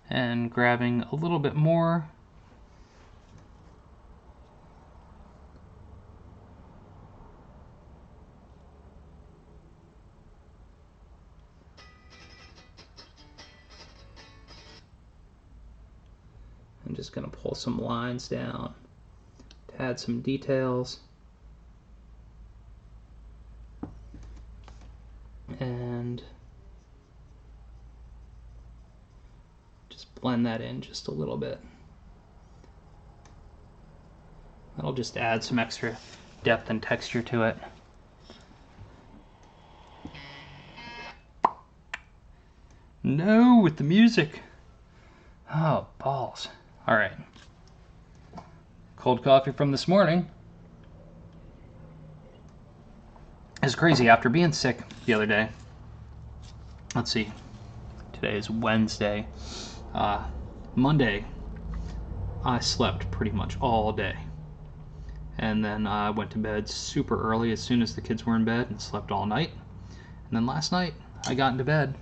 And grabbing a little bit more. I'm just going to pull some lines down to add some details. And just blend that in just a little bit. That'll just add some extra depth and texture to it. No, with the music. Oh, balls. All right. Cold coffee from this morning. It's crazy. After being sick the other day, let's see, today is Wednesday. Monday, I slept pretty much all day. And then I went to bed super early as soon as the kids were in bed and slept all night. And then last night, I got into bed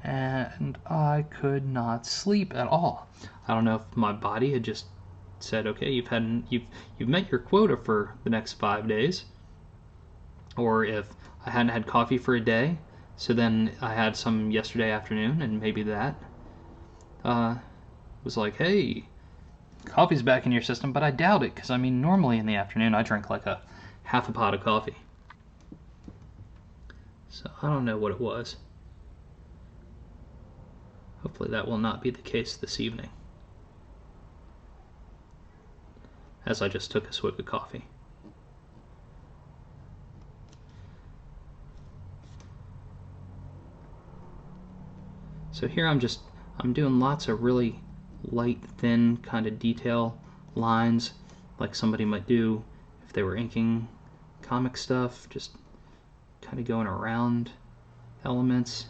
and I could not sleep at all. I don't know if my body had just said, okay, you've met your quota for the next 5 days, or if I hadn't had coffee for a day, so then I had some yesterday afternoon, and maybe that was like, hey, coffee's back in your system. But I doubt it, because I mean, normally in the afternoon I drink like a half a pot of coffee. So I don't know what it was. Hopefully that will not be the case this evening, as I just took a swig of coffee. So here I'm doing lots of really light, thin kind of detail lines, like somebody might do if they were inking comic stuff, just kind of going around elements.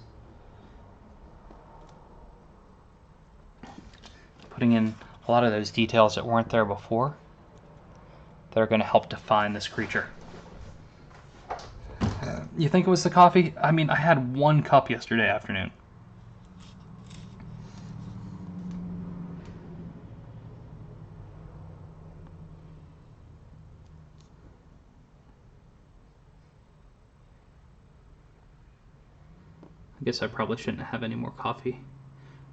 Putting in a lot of those details that weren't there before that are going to help define this creature. You think it was the coffee? I mean, I had 1 cup yesterday afternoon. I guess I probably shouldn't have any more coffee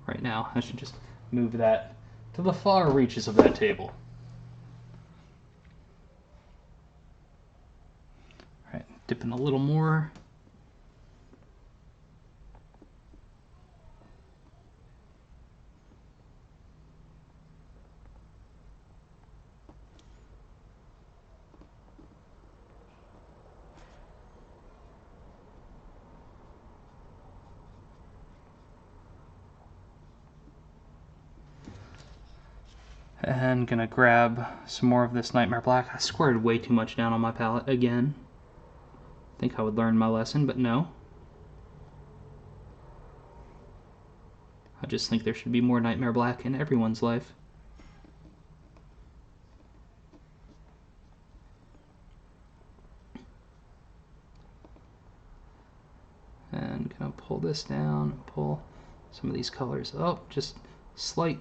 right now. I should just move that to the far reaches of that table. All right, dip in a little more. And gonna grab some more of this Nightmare Black. I squared way too much down on my palette again. Think I would learn my lesson, but no. I just think there should be more Nightmare Black in everyone's life. And gonna pull this down and pull some of these colors up. Just slight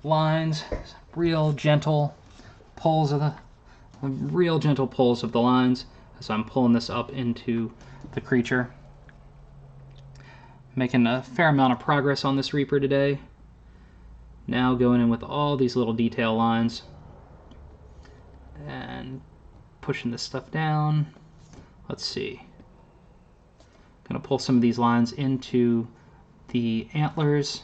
lines, real gentle pulls of the lines as I'm pulling this up into the creature. Making a fair amount of progress on this Reaper today. Now going in with all these little detail lines and pushing this stuff down. Let's see. Gonna pull some of these lines into the antlers.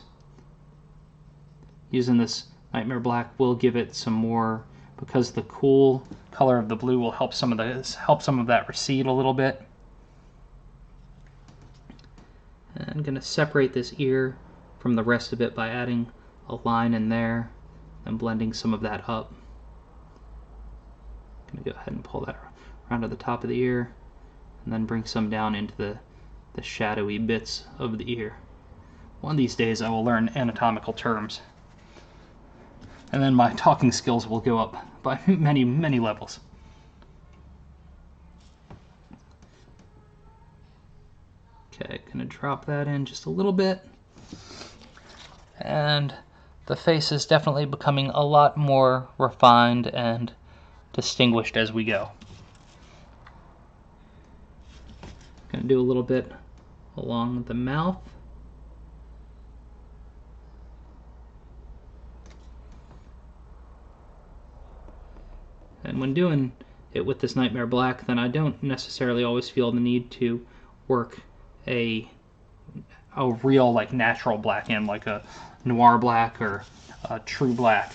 Using this Nightmare Black will give it some more, because the cool color of the blue will help some of that recede a little bit. And I'm going to separate this ear from the rest of it by adding a line in there and blending some of that up. I'm going to go ahead and pull that around to the top of the ear and then bring some down into the shadowy bits of the ear. One of these days I will learn anatomical terms, and then my talking skills will go up by many, many levels. Okay, gonna drop that in just a little bit. And the face is definitely becoming a lot more refined and distinguished as we go. Gonna do a little bit along the mouth. And when doing it with this Nightmare Black, then I don't necessarily always feel the need to work a real, like, natural black in, like a noir black or a true black.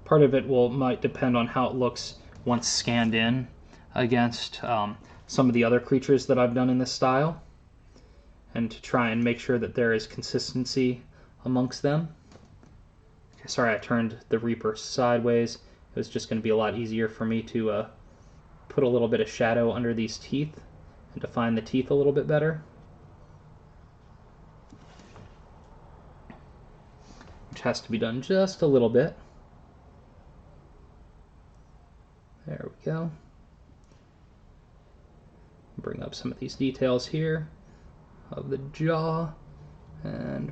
Part of it might depend on how it looks once scanned in against some of the other creatures that I've done in this style, and to try and make sure that there is consistency amongst them. Okay, sorry, I turned the Reaper sideways. It was just going to be a lot easier for me to put a little bit of shadow under these teeth and define the teeth a little bit better. Which has to be done just a little bit. There we go. Bring up some of these details here of the jaw, and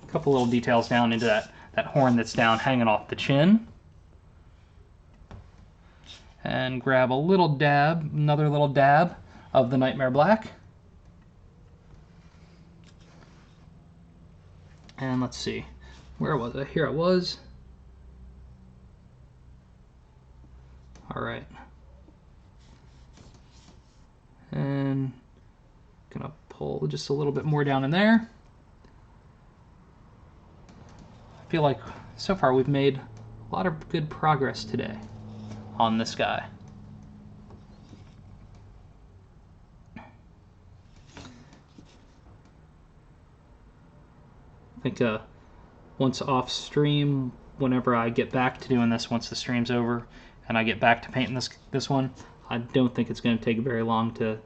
a couple little details down into that horn that's down hanging off the chin. And grab a little dab, another little dab of the Nightmare Black. And let's see, where was I? Here it was. All right. And gonna pull just a little bit more down in there. I feel like so far we've made a lot of good progress today on this guy. I think once off stream, whenever I get back to doing this, once the stream's over and I get back to painting this one, I don't think it's going to take very long to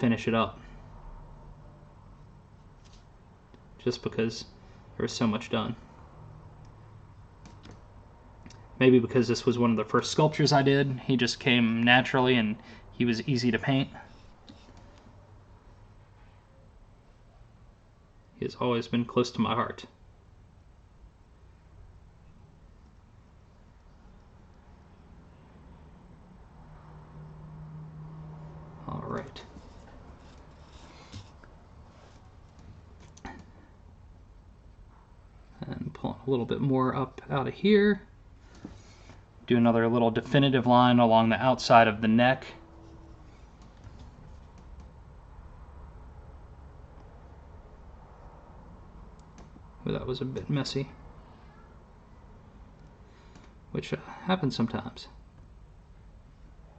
finish it up. Just because there was so much done. Maybe because this was one of the first sculptures I did, he just came naturally and he was easy to paint. He has always been close to my heart. All right. And pulling a little bit more up out of here. Do another little definitive line along the outside of the neck. Well, that was a bit messy, which happens sometimes.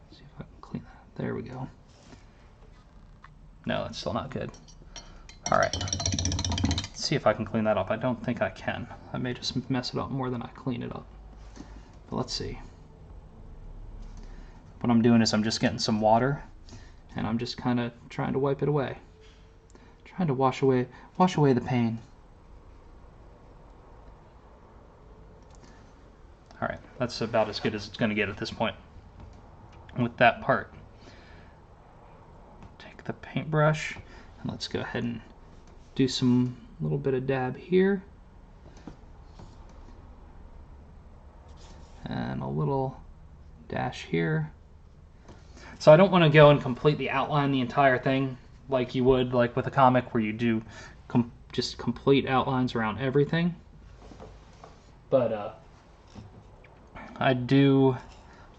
Let's see if I can clean that. There we go. No, that's still not good. All right. Let's see if I can clean that up. I don't think I can. I may just mess it up more than I clean it up. But let's see. What I'm doing is I'm just getting some water, and I'm just kind of trying to wipe it away. Trying to wash away the pain. All right, that's about as good as it's going to get at this point with that part. Take the paintbrush and let's go ahead and do some little bit of dab here. And a little dash here. So I don't want to go and completely outline the entire thing like you would like with a comic where you do just complete outlines around everything. But I do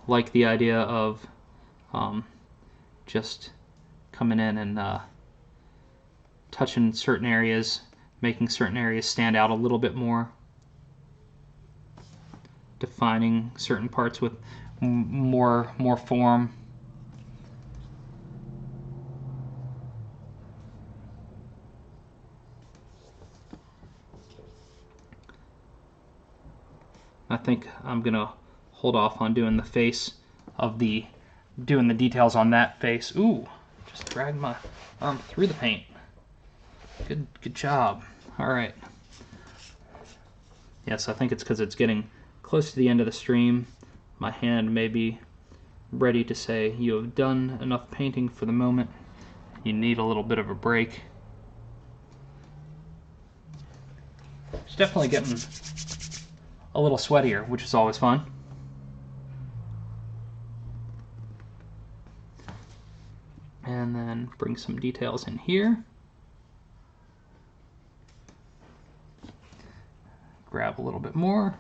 like the idea of just coming in and touching certain areas, making certain areas stand out a little bit more, defining certain parts with more form. I think I'm gonna hold off on doing the face of doing the details on that face. Ooh, just dragged my arm through the paint. Good job. All right. Yes, I think it's because it's getting close to the end of the stream. My hand may be ready to say, you have done enough painting for the moment. You need a little bit of a break. It's definitely getting a little sweatier, which is always fun. And then bring some details in here. Grab a little bit more.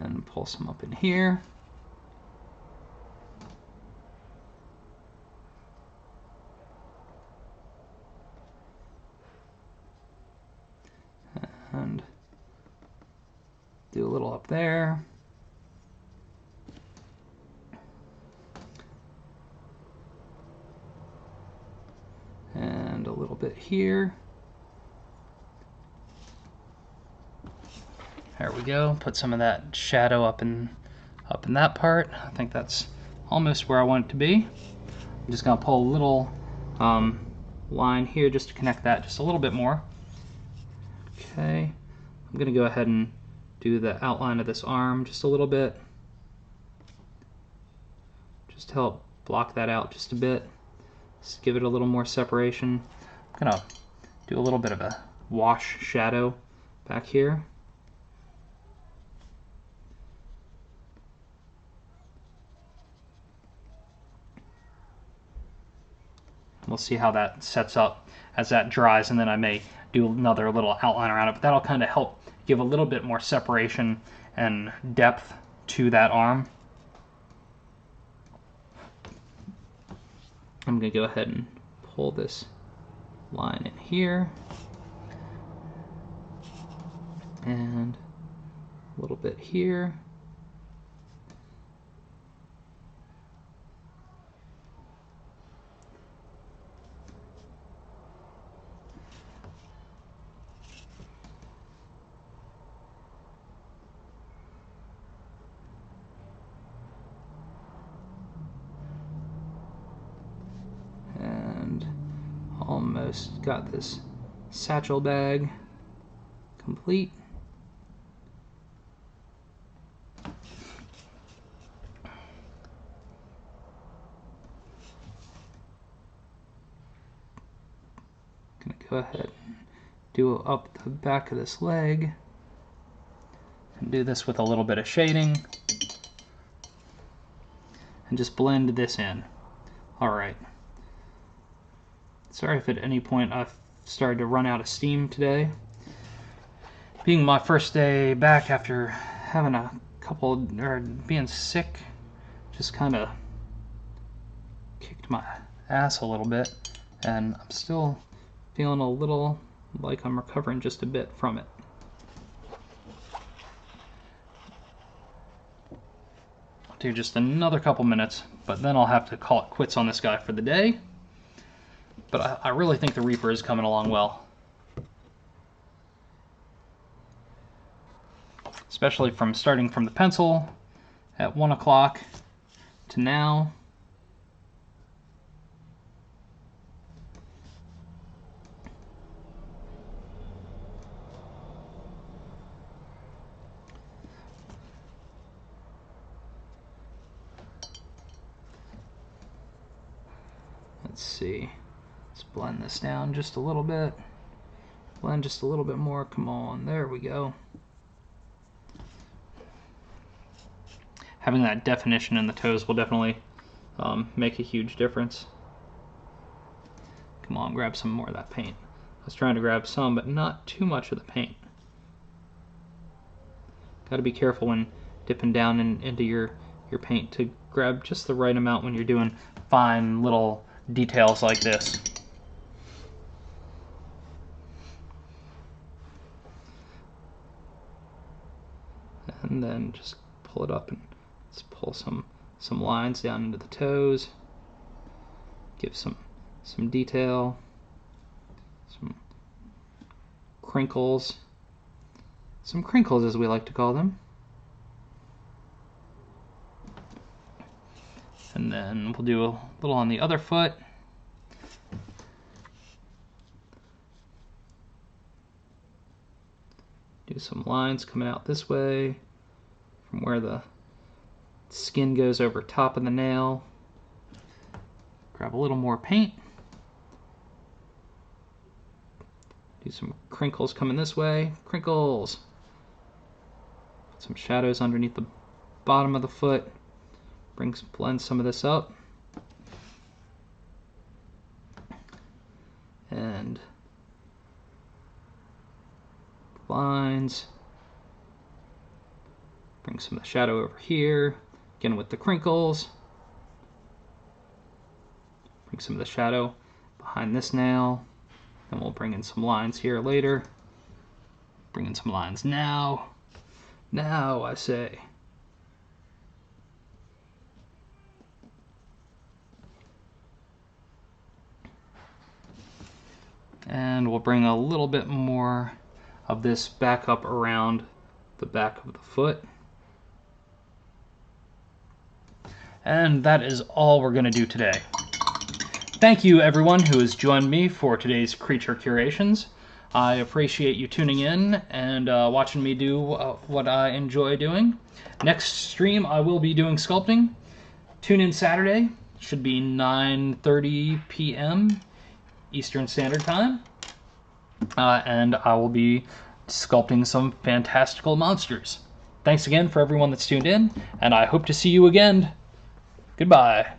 And pull some up in here. Do a little up there. And a little bit here. There we go. Put some of that shadow up in that part. I think that's almost where I want it to be. I'm just gonna pull a little line here just to connect that just a little bit more. Okay, I'm gonna go ahead and do the outline of this arm just a little bit, just to help block that out just a bit. Just give it a little more separation. I'm gonna do a little bit of a wash shadow back here. We'll see how that sets up as that dries, and then I may do another little outline around it, but that'll kind of help give a little bit more separation and depth to that arm. I'm going to go ahead and pull this line in here, and a little bit here. Almost got this satchel bag complete. Gonna go ahead and do up the back of this leg and do this with a little bit of shading and just blend this in. All right. Sorry if at any point I've started to run out of steam today. Being my first day back after having a couple, or being sick, just kind of kicked my ass a little bit, and I'm still feeling a little like I'm recovering just a bit from it. I'll do just another couple minutes, but then I'll have to call it quits on this guy for the day. But I really think the Reaper is coming along well. Especially from starting from the pencil at 1 o'clock to now. Let's see. Let's blend this down just a little bit. Blend just a little bit more. Come on, there we go. Having that definition in the toes will definitely make a huge difference. Come on, grab some more of that paint. I was trying to grab some, but not too much of the paint. Got to be careful when dipping down into your paint to grab just the right amount when you're doing fine little details like this. And then just pull it up and let's pull some lines down into the toes. Give some detail, some crinkles as we like to call them. And then we'll do a little on the other foot. Do some lines coming out this way from where the skin goes over top of the nail. Grab a little more paint. Do some crinkles coming this way. Crinkles. Put some shadows underneath the bottom of the foot. Blend some of this up. And lines. Bring some of the shadow over here. Again with the crinkles. Bring some of the shadow behind this nail. Then we'll bring in some lines here later. Bring in some lines now. Now, I say. And we'll bring a little bit more of this back up around the back of the foot. And that is all we're going to do today. Thank you everyone who has joined me for today's Creature Curations. I appreciate you tuning in and watching me do what I enjoy doing. Next stream I will be doing sculpting. Tune in Saturday. Should be 9:30 p.m. Eastern Standard Time. And I will be sculpting some fantastical monsters. Thanks again for everyone that's tuned in, and I hope to see you again. Goodbye.